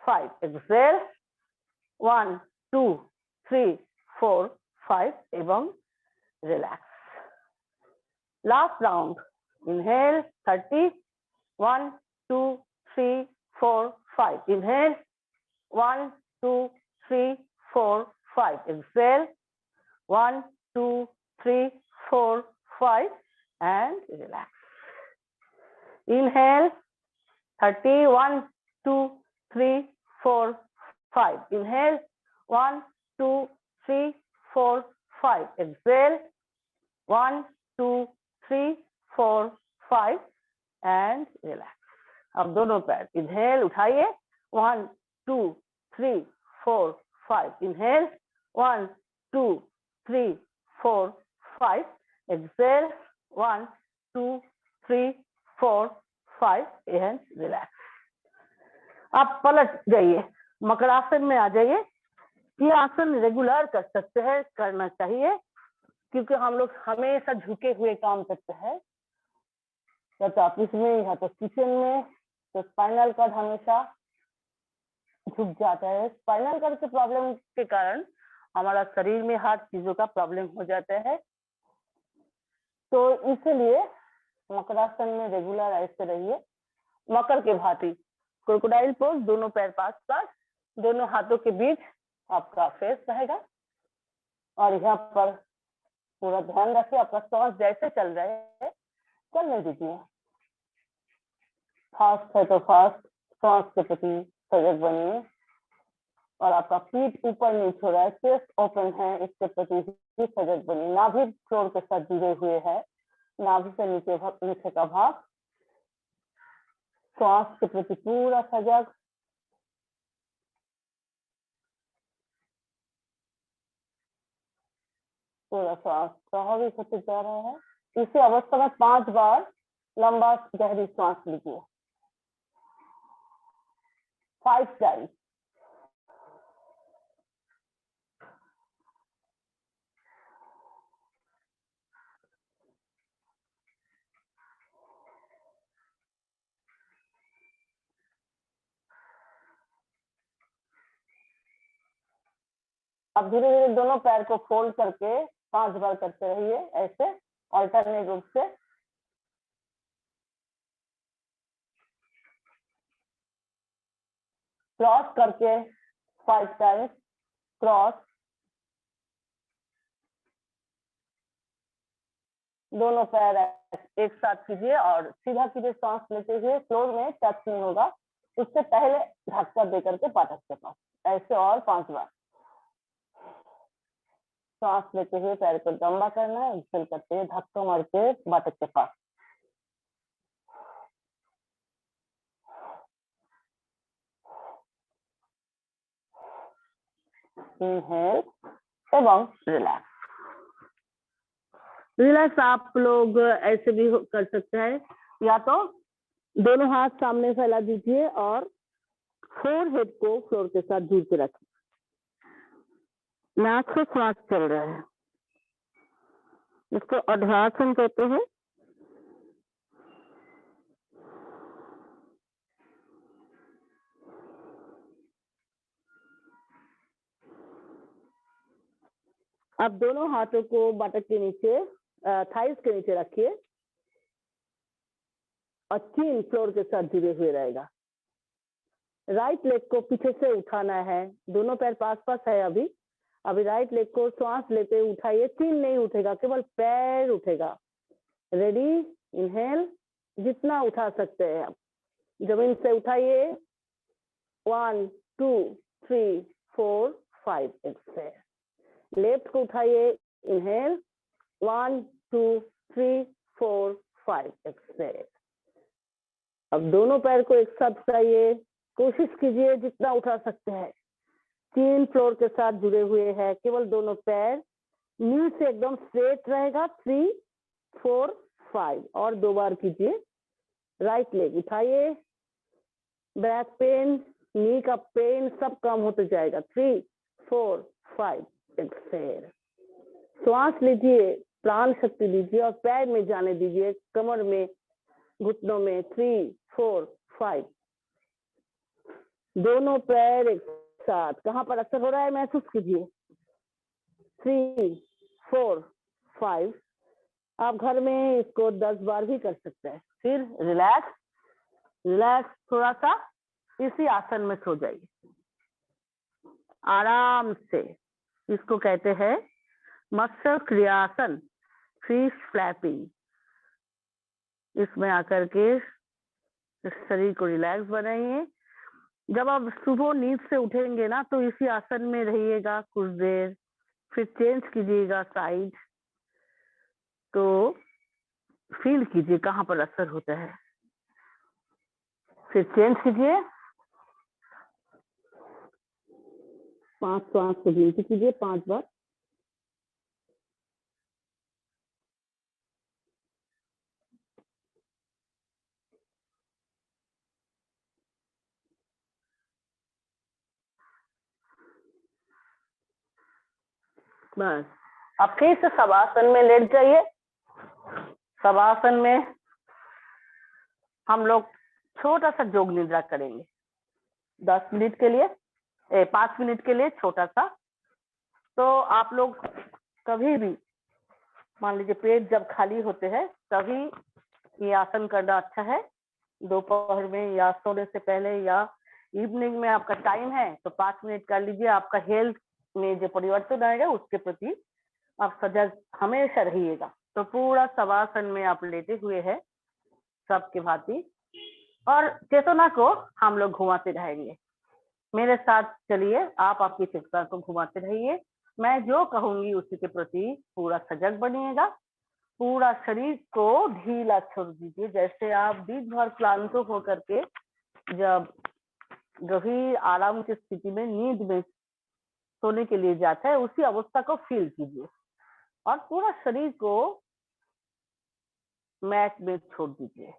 5 exhale 1 2 3 4 5 এবং relax. Last round. Inhale 30 1 2 3 4 5. Inhale 1 2 3 4 5. Exhale 1 2 3 4 5 and relax. Inhale 30 1 2 3 4 5. Inhale 1 2 3 4 5. Exhale 1 2 3 4 5 and relax. अब दोनों पैर इनहेल उठाइए 1 2 3 4 5. Inhale 1 2 3 4 5. Exhale 1 2 3 4 5 and relax. आप पलट जाइए, मकरासन में आ जाइए. ये आसन रेगुलर कर सकते हैं, करना चाहिए, क्योंकि हम लोग हमेशा झुके हुए काम करते हैं, या तो ऑफिस में या तो किचन में, तो स्पाइनल कॉर्ड हमेशा झुक जाता है. स्पाइनल कॉर्ड के प्रॉब्लम के कारण हमारा शरीर में हर चीजों का प्रॉब्लम हो जाता है. तो इसलिए मकरासन में रेगुलर ऐसे रहिए, मकर के भांति क्रोकोडाइल पोज, दोनों पैर पास पास, दोनों हाथों के बीच आपका फेस रहेगा. और यहाँ पर पूरा ध्यान रखिए, आपका सांस जैसे चल रहा है चलने दीजिए. फास्ट है तो फास्ट, सांस के प्रति सजग बनिए. और आपका पीठ ऊपर नीचे हो रहा है, चेस्ट ओपन है, इसके प्रति भी सजग बनिए. नाभि फ्लोर के साथ जुड़े हुए है, नाभि से नीचे का भाग, सांस के प्रति पूरा सजग. पूरा सांस स्वाभाविक होते जा रहा है. इसी अवस्था में 5 बार लंबा गहरी सांस लीजिए. 5 टाइम्स. अब धीरे धीरे दोनों पैर को फोल्ड करके 5 बार करते रहिए, ऐसे अल्टरनेट रूप से. क्रॉस करके 5 टाइम्स, क्रॉस. दोनों पैर एक साथ कीजिए और सीधा कीजिए. सांस लेते हुए फ्लोर में टच नहीं होगा, उससे पहले धक्का दे करके पाटक के पास, ऐसे और 5 बार. सांस लेते हुए पैर को लंबा करना है, एक्सेल करते हुए धक्का मार के बाटक के पास. इनहेल एवं रिलैक्स. रिलैक्स आप लोग ऐसे भी कर सकते हैं, या तो दोनों हाथ सामने फैला दीजिए और फोरहेड को फ्लोर के साथ जुड़ के रखें. नाक से श्वास चल रहा है, इसको अध्यासन कहते हैं. आप दोनों हाथों को बाटक के नीचे, थाइस के नीचे रखिए और चीन फ्लोर के साथ जुड़े हुए रहेगा. राइट लेग को पीछे से उठाना है, दोनों पैर पास पास है. अभी राइट लेग को श्वास लेते उठाइए, चीन नहीं उठेगा, केवल पैर उठेगा. रेडी. इनहेल, जितना उठा सकते हैं आप जमीन से उठाइए. 1 2 3 4 5. एक्सेल. लेफ्ट को उठाइए. इनहेल 1 2 3 4 5. एक्सेल. अब दोनों पैर को एक साथ उठाइए, कोशिश कीजिए जितना उठा सकते हैं. 3 फ्लोर के साथ जुड़े हुए हैं, केवल दोनों पैर. नी से एकदम स्ट्रेट रहेगा. 3 4 5. और 2 बार कीजिए. राइट लेग उठाइए. बैक पेन, नी का पेन सब कम होते जाएगा. 3 4 5. एक्सेल. श्वास लीजिए, प्राण शक्ति लीजिए और पैर में जाने दीजिए, कमर में, घुटनों में. 3 4 5. दोनों पैर एक साथ, कहाँ पर असर हो रहा है महसूस कीजिए। 3, 4, 5। आप घर में इसको 10 बार भी कर सकते हैं। फिर रिलैक्स रिलैक्स, थोड़ा सा इसी आसन में सो जाइए आराम से। इसको कहते हैं मत्स्य क्रियासन, फिश फ्लैपिंग। इसमें आकर के शरीर को रिलैक्स बनाइए। जब आप सुबह नींद से उठेंगे ना, तो इसी आसन में रहिएगा कुछ देर, फिर चेंज कीजिएगा साइड, तो फील कीजिए कहाँ पर असर होता है। फिर चेंज कीजिए, 5 श्वास को गिनती कीजिए 5 बार। बस अब फिर से शवासन में लेट जाइए। शवासन में हम लोग छोटा सा जोग निद्रा करेंगे 10 मिनट के लिए, 5 मिनट के लिए, छोटा सा। तो आप लोग कभी भी मान लीजिए पेट जब खाली होते हैं तभी ये आसन करना अच्छा है। दोपहर में या सोने से पहले या इवनिंग में आपका टाइम है तो 5 मिनट कर लीजिए। आपका हेल्थ में जो परिवर्तन आएगा उसके प्रति आप सजग हमेशा रहिएगा। तो पूरा शवासन में आप लेटे हुए हैं सबके भांति, और चेतना को हम लोग घुमाते रहेंगे। मेरे साथ चलिए, आप आपकी चेतना को घुमाते रहिए। मैं जो कहूंगी उसी के प्रति पूरा सजग बनिएगा। पूरा शरीर को ढीला छोड़ दीजिए, जैसे आप दिन भर क्लांत होकर के जब गंभीर आराम की स्थिति में नींद में सोने के लिए जाता है, उसी अवस्था को फील कीजिए और पूरा शरीर को मैट में छोड़ दीजिए।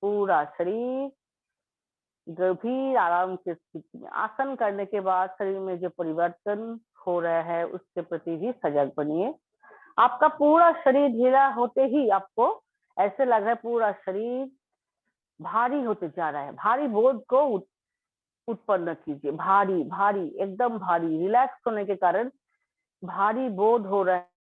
पूरा शरीर गंभीर आराम की स्थिति में। आसन करने के बाद शरीर में जो परिवर्तन हो रहा है उसके प्रति भी सजग बनिए। आपका पूरा शरीर ढीला होते ही आपको ऐसे लग रहा है पूरा शरीर भारी होते जा रहा है। भारी बोझ को उत्पन्न कीजिए, भारी भारी, एकदम भारी। रिलैक्स होने के कारण भारी बोध हो रहा है।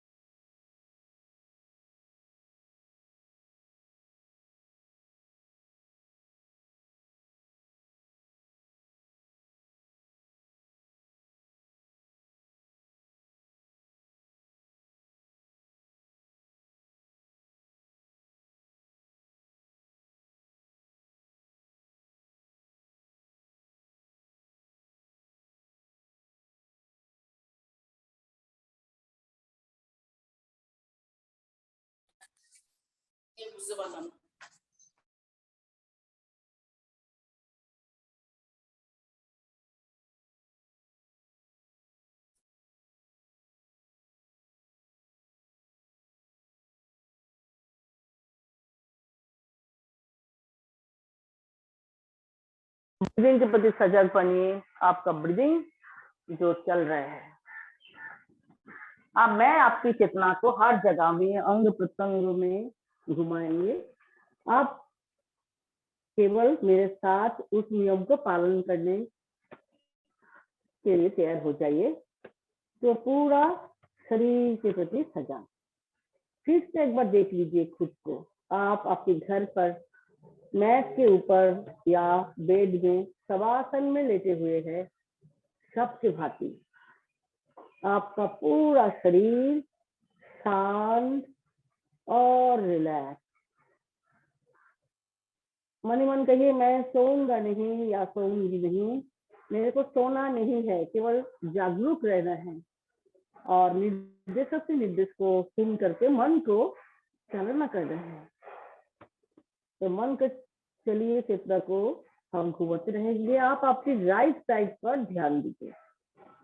ब्रीदिंग के प्रति सजग बनिए। आपका ब्रीदिंग जो चल रहा है, अब मैं आपकी चेतना को हर जगह में अंग प्रत्यंग में घुमाएंगे। आप केवल मेरे साथ उस नियम को पालन करने के लिए तैयार हो जाइए। तो पूरा शरीर के प्रति सजग। फिर से एक बार देख लीजिए खुद को। आप आपके घर पर मैट के ऊपर या बेड में शवासन में लेटे हुए हैं सबके भांति। आपका पूरा शरीर शांत और रिलैक्स। मन ही मन कहिए, मैं सोऊंगा नहीं या सोऊंगी नहीं। मेरे को सोना नहीं है, केवल जागरूक रहना है और निर्देशक से निर्देश को सुन करके मन को चालना कर रहे हैं। तो मन के चलिए चेतना को हम घुमाते रहेंगे। आप आपकी राइट साइड पर ध्यान दीजिए।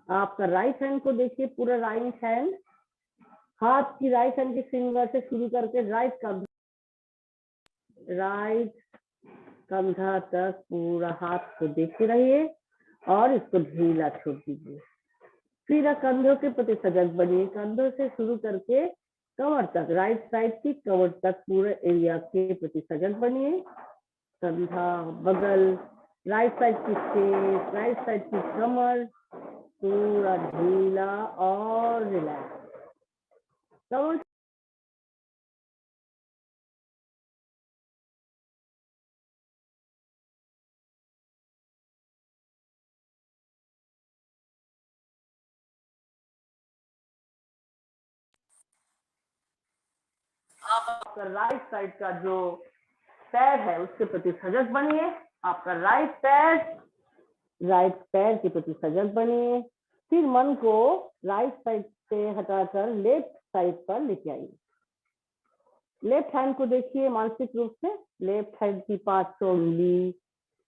आपका राइट हैंड को देखिए, पूरा राइट हैंड, हाथ की राइट हैंड के फिंगर से शुरू करके राइट कंधा तक पूरा हाथ को देखते रहिए और इसको ढीला छोड़ दीजिए। फिर कंधों के प्रति सजग बनिए। कंधों से शुरू करके कमर तक, राइट साइड की कमर तक पूरे एरिया के प्रति सजग बनिए कंधा, बगल, राइट साइड की चेस्ट, राइट साइड की कमर, पूरा ढीला और रिलैक्स। कमर आपका राइट साइड का जो पैर है उसके प्रति सजग बनिए। आपका राइट पैर के प्रति सजग बनिए। फिर मन को राइट साइड से हटाकर लेफ्ट साइड पर लेके आइए। लेफ्ट हैंड को देखिए मानसिक रूप से, लेफ्ट हैंड की 5 उंगली,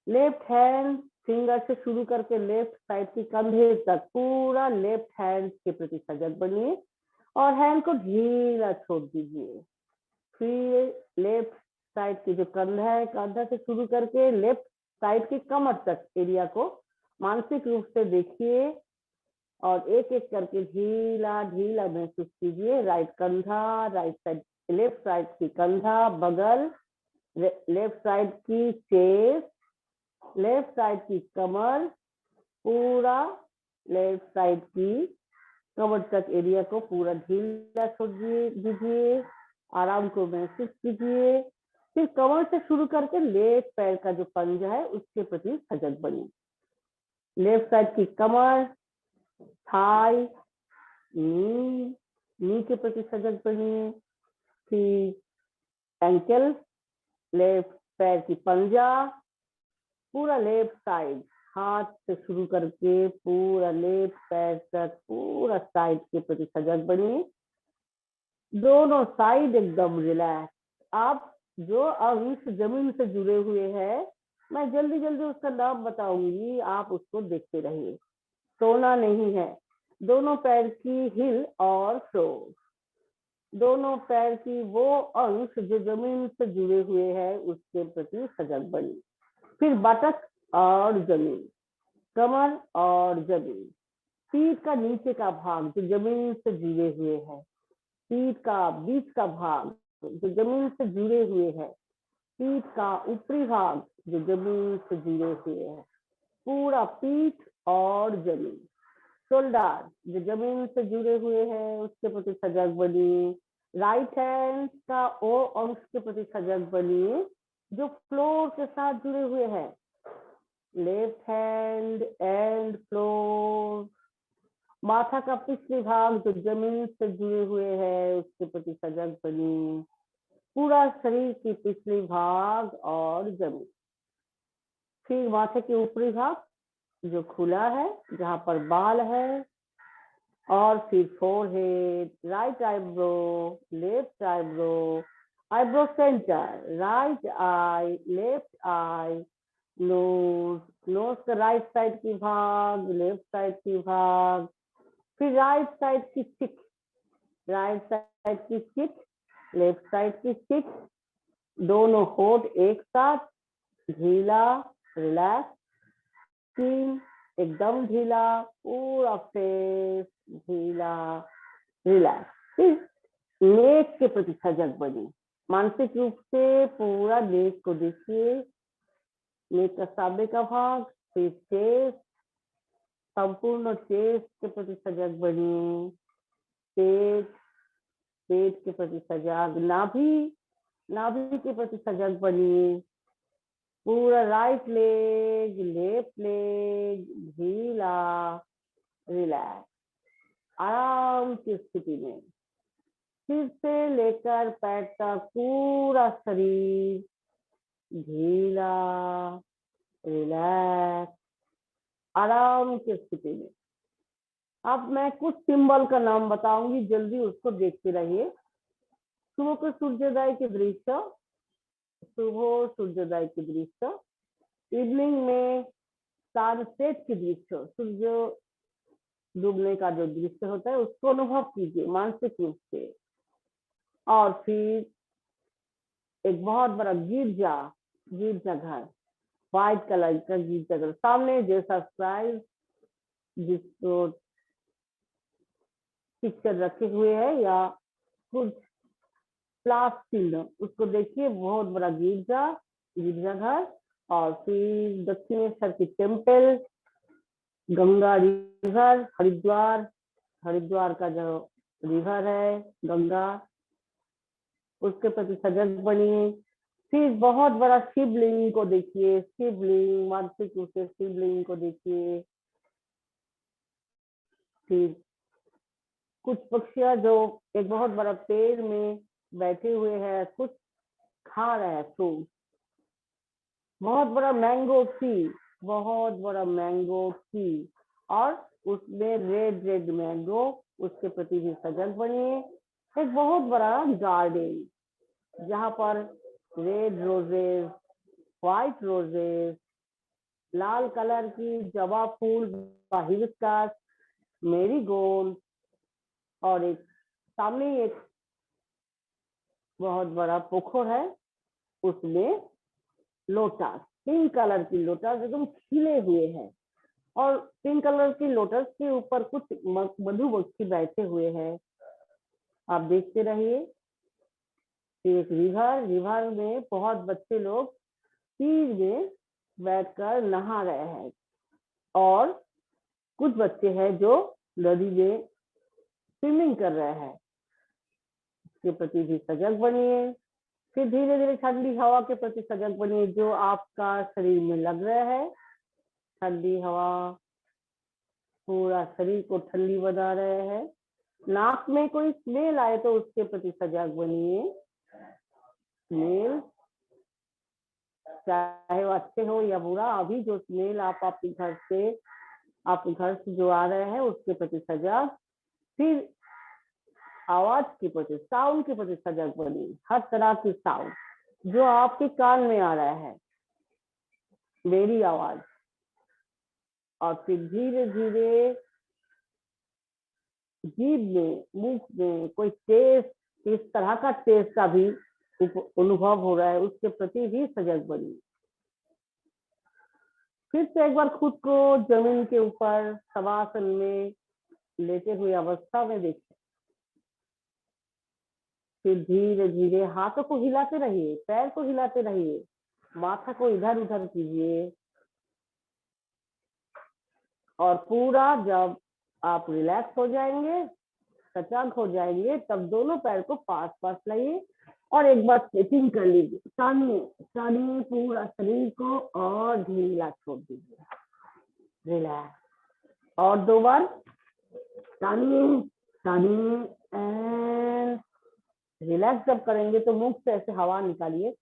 लेफ्ट हैंड फिंगर से शुरू करके लेफ्ट साइड की कंधे तक पूरा लेफ्ट हैंड के प्रति सजग बनिए और हैंड को ढीला छोड़ दीजिए। फिर लेफ्ट साइड की जो कंधा है, कंधा से शुरू करके लेफ्ट साइड की कमर तक एरिया को मानसिक रूप से देखिए और एक एक करके ढीला ढीला महसूस कीजिए। राइट कंधा, राइट साइड, लेफ्ट साइड की कंधा, बगल, लेफ्ट साइड की चेस्ट, लेफ्ट साइड की कमर, पूरा लेफ्ट साइड की कमर तक एरिया को पूरा ढीला छोड़ दीजिए। आराम को महसूस कीजिए। फिर कमर से शुरू करके लेफ्ट पैर का जो पंजा है उसके प्रति सजग बनिए। लेफ्ट साइड की कमर, थाई, नी के प्रति सजग बनिए। फिर एंकल, लेफ्ट पैर की पंजा, पूरा लेफ्ट साइड, हाथ से शुरू करके पूरा लेफ्ट पैर तक पूरा साइड के प्रति सजग बनिए। दोनों साइड एकदम रिलैक्स। आप जो अंश जमीन से जुड़े हुए हैं, मैं जल्दी जल्दी उसका नाम बताऊंगी, आप उसको देखते रहिए। सोना नहीं है। दोनों पैर की हिल और फ्लोर, दोनों पैर की वो अंश जो जमीन से जुड़े हुए हैं उसके प्रति सजग बनी। फिर बटक और जमीन, कमर और जमीन, पीठ का नीचे का भाग जो जमीन से जुड़े हुए हैं, पीठ का बीच का भाग जो जमीन से जुड़े हुए हैं, पीठ का ऊपरी भाग जो जमीन से जुड़े हुए हैं, पूरा पीठ और जमीन। शोल्डर जो जमीन से जुड़े हुए हैं उसके प्रति सजग बनिए। राइट हैंड का ओ अंश के प्रति सजग बनिए जो फ्लोर के साथ जुड़े हुए हैं। Left hand and floor. माथा का पिछले भाग जो जमीन से जुड़े हुए हैं उसके प्रति सजग बनिए। पूरा शरीर की पिछली भाग और जमीन। फिर माथे के ऊपरी भाग जो खुला है जहां पर बाल है, और फिर forehead, right eyebrow, left eyebrow, eyebrow centre, right eye, left eye, nose, nose का राइट साइड की भाग, लेफ्ट साइड की भाग, फिर राइट साइड की चिक, राइट साइड की चिक, लेफ्ट साइड की चिक, दोनों होठ एक साथ ढीला रिलैक्स, स्किन एकदम ढीला, पूरा फेस ढीला रिलैक्स। फिर नेक के प्रति सजग बनी। मानसिक रूप से पूरा नेक को देखिए, नेक का सामने का भाग, फिर चेस्ट, संपूर्ण चेस्ट के प्रति सजग बनिए। पेट, पेट के प्रति सजग, नाभि, नाभि के प्रति सजग बनिए। पूरा राइट लेग, लेफ्ट लेग ढीला रिलैक्स, आराम की स्थिति में। सिर से लेकर पैर तक पूरा शरीर ढीला रिलैक्स, आराम की स्थिति में। अब मैं कुछ सिंबल का नाम बताऊंगी, जल्दी उसको देखते रहिए। सुबह को सूर्योदय के दृश्य, सुबह सूर्योदय के दृश्य, इवनिंग में सनसेट के दृश्य, सूर्य डूबने का जो दृश्य होता है उसको अनुभव कीजिए मानसिक रूप से। और फिर एक बहुत बड़ा गिरजा, गिरजा घर, व्हाइट कलर का गिरजा घर, सामने जैसा प्राइज जिसको पिक्चर रखे हुए हैं या कुछ प्लास चिन्ह, उसको देखिए, बहुत बड़ा गिरजा गिरजाघर, और फिर दक्षिणेश्वर की टेम्पल, गंगा रिवर, हरिद्वार, हरिद्वार का जो रिवर है गंगा, उसके प्रति सजग बनिए। फिर बहुत बड़ा शिवलिंग को देखिए, शिवलिंग, मानसिक रूप से शिवलिंग को देखिए। फिर कुछ पक्षियां जो एक बहुत बड़ा पेड़ में बैठे हुए हैं, कुछ खा रहे हैं फ्रूट। बहुत बड़ा मैंगो ट्री, बहुत बड़ा मैंगो ट्री, और उसमें रेड रेड मैंगो, उसके प्रति भी सजग बनिए। एक बहुत बड़ा गार्डन जहाँ पर रेड रोजेस, व्हाइट रोजेस, लाल कलर की जवा फूल, हिबिस्कस, मेरीगोल्ड, और एक सामने एक बहुत बड़ा पोखर है, उसमें लोटस, पिंक कलर की लोटस एकदम खिले हुए हैं, और पिंक कलर की लोटस के ऊपर कुछ मधुमक्खी बैठे हुए हैं। आप देखते रहिए। एक रिवर, रिवर में बहुत बच्चे लोग तीर में बैठकर नहा रहे हैं, और कुछ बच्चे हैं जो नदी में स्विमिंग कर रहे हैं। इसके प्रति भी सजग बनिए। फिर धीरे धीरे ठंडी हवा के प्रति सजग बनिए जो आपका शरीर में लग रहा है। ठंडी हवा पूरा शरीर को ठंडी बना रहे हैं। नाक में कोई स्मेल आए तो उसके प्रति सजग बनिए। स्मेल चाहे वो अच्छे हो या बुरा, अभी जो स्मेल आप आपके घर से जो आ रहे हैं उसके प्रति सजग। फिर आवाज के प्रति, साउंड के प्रति सजग बनिए। हर तरह की साउंड जो आपके कान में आ रहा है, मेरी आवाज। और फिर धीरे धीरे जीभ में, मुख में कोई टेस्ट, इस तरह का टेस्ट का भी अनुभव हो रहा है, उसके प्रति भी सजग बनिए। फिर से एक बार खुद को जमीन के ऊपर शवासन में लेटे हुए अवस्था में देखें। फिर धीरे धीरे हाथों को हिलाते रहिए, पैर को हिलाते रहिए, माथा को इधर उधर कीजिए, और पूरा जब आप रिलैक्स हो जाएंगे, सजग हो जाएंगे, तब दोनों पैर को पास पास लाइए और एक बार स्ट्रेचिंग कर लीजिए। तानिए पूरा शरीर को और ढीला छोड़ दीजिए। रिलैक्स। और 2 बार तानिए एंड रिलैक्स। जब करेंगे तो मुंह से ऐसे हवा निकालिए।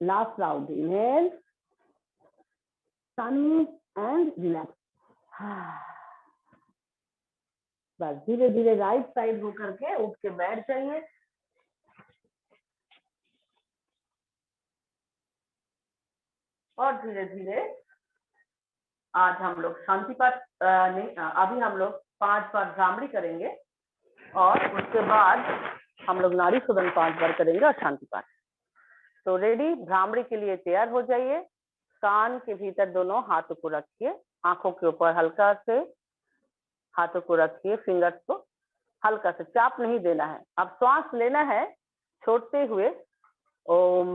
लास्ट राउंड, इनहेल, तानिए एंड रिलैक्स। बस धीरे धीरे राइट साइड हो करके उठ के बैठ जाइए। और धीरे धीरे आज हम लोग शांति पाठ नहीं, अभी हम लोग 5 बार भ्रामरी करेंगे, और उसके बाद हम लोग नाड़ी शोधन 5 बार करेंगे और शांति पाठ। तो रेडी, भ्रामरी के लिए तैयार हो जाइए। कान के भीतर दोनों हाथों को रखिए, आंखों के ऊपर हल्का से हाथों को रखिए, फिंगर्स को हल्का से, चाप नहीं देना है। अब श्वास लेना है छोड़ते हुए ओम।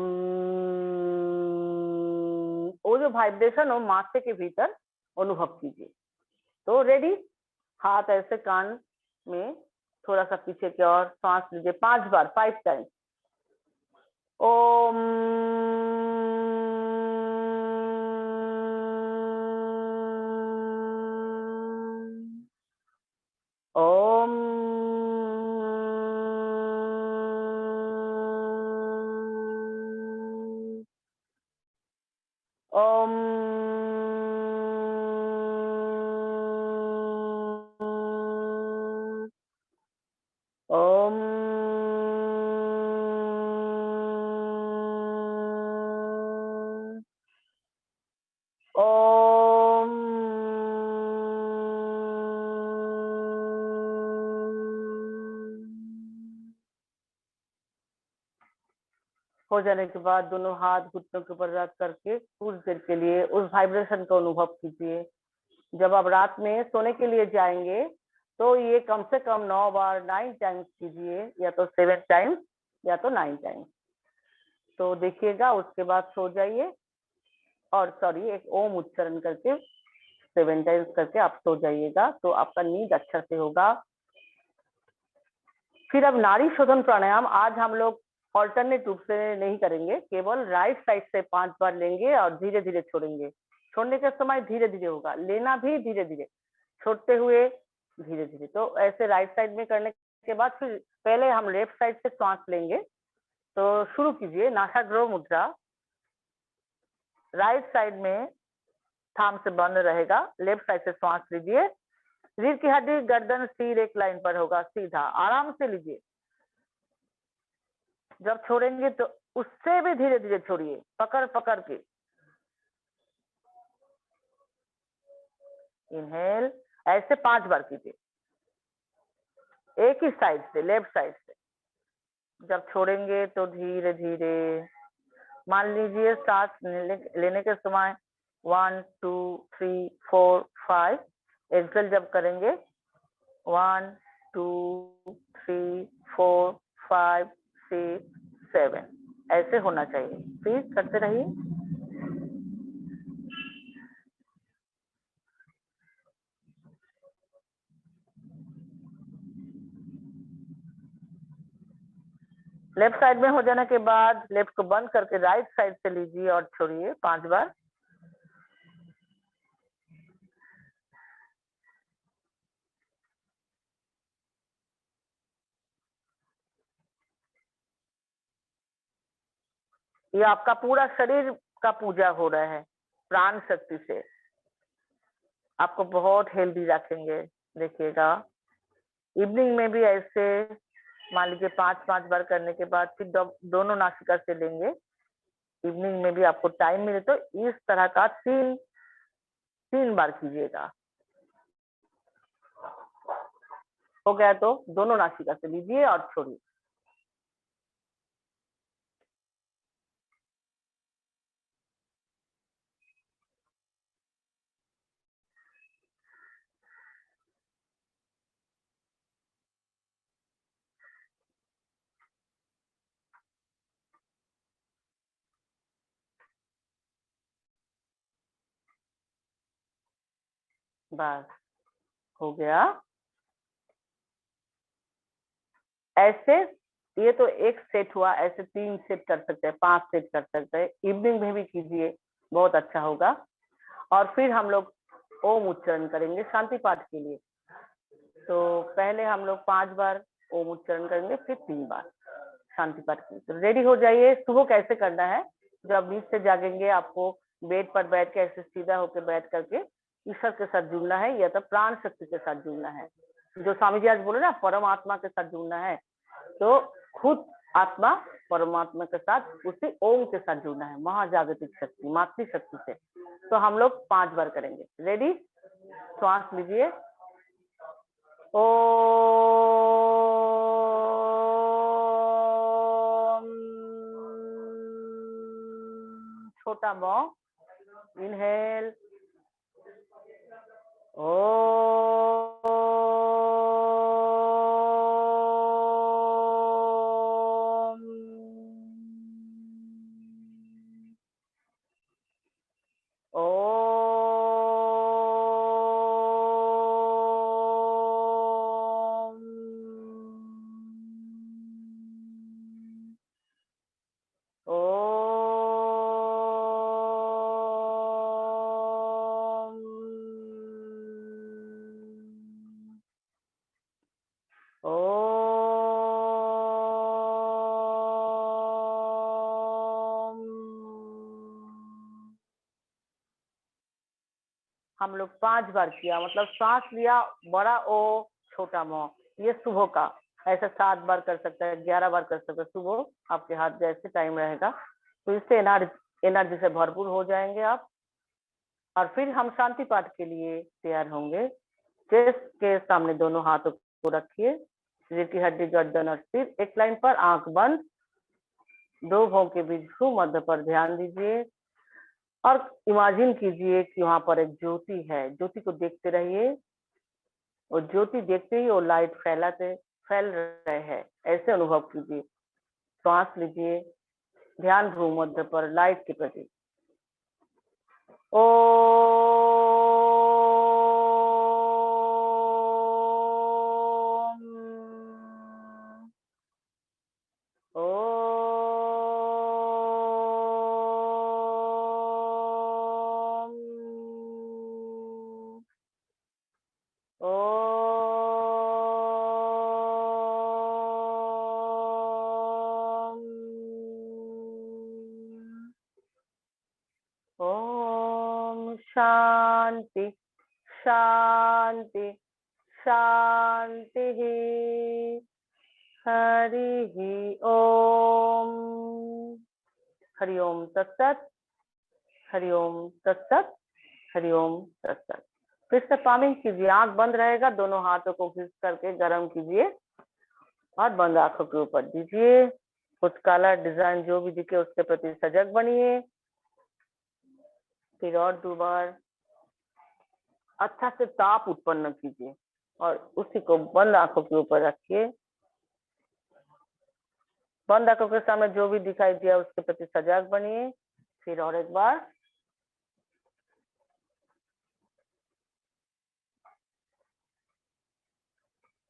वो जो वाइब्रेशन हो माथे के भीतर अनुभव कीजिए। तो रेडी, हाथ ऐसे कान में थोड़ा सा पीछे की ओर, सांस लीजिए 5 बार, 5 टाइम्स। ओम ओम ओम ओम ओम हो जाने के बाद दोनों हाथ घुटनों के ऊपर रख करके कुछ देर के लिए उस वाइब्रेशन का अनुभव कीजिए। जब आप रात में सोने के लिए जाएंगे तो ये कम से कम 9 बार 9 टाइम्स कीजिए, या तो 7 टाइम्स या तो 9 टाइम्स। तो देखिएगा, उसके बाद सो जाइए और सॉरी एक ओम उच्चारण करके 7 टाइम्स करके आप सो जाइएगा, तो आपका नींद अच्छा से होगा। फिर अब नाड़ी शोधन प्राणायाम आज हम लोग ऑल्टरनेट रूप से नहीं करेंगे, केवल राइट साइड से 5 बार लेंगे और धीरे धीरे छोड़ेंगे। छोड़ने के समय धीरे धीरे होगा, लेना भी धीरे धीरे, छोड़ते हुए धीरे धीरे। तो ऐसे राइट साइड में करने के बाद फिर पहले हम लेफ्ट साइड से श्वास लेंगे। तो शुरू कीजिए नासाग्रह मुद्रा, राइट साइड में थाम से बंद रहेगा, लेफ्ट साइड से श्वास लीजिए। रीढ़ की हड्डी, गर्दन, सिर एक लाइन पर होगा, सीधा आराम से लीजिए। जब छोड़ेंगे तो उससे भी धीरे धीरे छोड़िए, पकड़ पकड़ के। इनहेल, ऐसे 5 बार कीजिए, एक ही साइड से, लेफ्ट साइड से। जब छोड़ेंगे तो धीरे धीरे, मान लीजिए सांस लेने के समय 1 2 3 4 5, एक्सेल जब करेंगे 1 2 3 4 5 6 7, ऐसे होना चाहिए। फिर करते रहिए। लेफ्ट साइड में हो जाने के बाद लेफ्ट को बंद करके राइट साइड से लीजिए और छोड़िए 5 बार। ये आपका पूरा शरीर का पूजा हो रहा है प्राण शक्ति से, आपको बहुत हेल्दी रखेंगे। देखिएगा इवनिंग में भी ऐसे मान लीजिए 5 बार करने के बाद फिर दोनों नासिका से लेंगे। इवनिंग में भी आपको टाइम मिले तो इस तरह का 3 बार कीजिएगा। हो गया तो दोनों नासिका से लीजिए और छोड़िए। बस हो गया। ऐसे ये तो एक सेट हुआ, ऐसे 3 सेट कर सकते हैं, 5 सेट कर सकते हैं। इवनिंग में भी कीजिए, बहुत अच्छा होगा। और फिर हम लोग ओम उच्चारण करेंगे शांति पाठ के लिए। तो पहले हम लोग 5 बार ओम उच्चारण करेंगे, फिर 3 बार शांति पाठ के लिए। तो रेडी हो जाइए। सुबह कैसे करना है, जब नींद से जागेंगे आपको बेड पर बैठ के ऐसे सीधा होकर बैठ करके ईश्वर के साथ जुड़ना है, या तो प्राण शक्ति के साथ जुड़ना है। जो स्वामी जी आज बोले ना, परमात्मा के साथ जुड़ना है, तो खुद आत्मा परमात्मा के साथ उसी ओम के साथ जुड़ना है, महाजागतिक शक्ति, मातृ शक्ति से। तो हम लोग 5 बार करेंगे। रेडी, श्वास लीजिए। ओम, छोटा मौ, इनहेल। हम लोग 5 बार किया, मतलब सांस लिया, बड़ा ओ, छोटा मौ, ये सुबह का। ऐसे 7 बार कर सकते हैं, 11 बार कर सकते हैं। सुबह आपके हाथ जैसे टाइम रहेगा, तो इससे एनर्जी से भरपूर हो जाएंगे आप। और फिर हम शांति पाठ के लिए तैयार होंगे। चेस्ट के सामने दोनों हाथों को रखिए, रीढ़ की हड्डी, गर्दन और सिर एक लाइन पर, आंख बंद, 2 भौं के बीच मध्य पर ध्यान दीजिए और इमेजिन कीजिए कि वहां पर एक ज्योति है। ज्योति को देखते रहिए और ज्योति देखते ही वो लाइट फैल रहे हैं, ऐसे अनुभव कीजिए। श्वास लीजिए, ध्यान भ्रू मध्य पर लाइट के प्रति। ओ शांति शांति शांति। हरि ओम। हरि ओम तत्सत। हरि ओम तत्सत। हरि ओम तत्सत। फिर से पामिंग कीजिए, आंख बंद रहेगा, दोनों हाथों को घिस करके गर्म कीजिए और बंद आंखों के ऊपर दीजिए। कुछ काला डिजाइन जो भी दिखे उसके प्रति सजग बनिए। फिर और 2 बार अच्छा से ताप उत्पन्न कीजिए और उसी को बंद आंखों के ऊपर रखिए। बंद आंखों के सामने जो भी दिखाई दिया उसके प्रति सजग बनिए। फिर और एक बार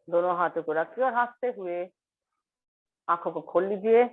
दोनों हाथों को रखिए और हंसते हुए आंखों को खोल लीजिए।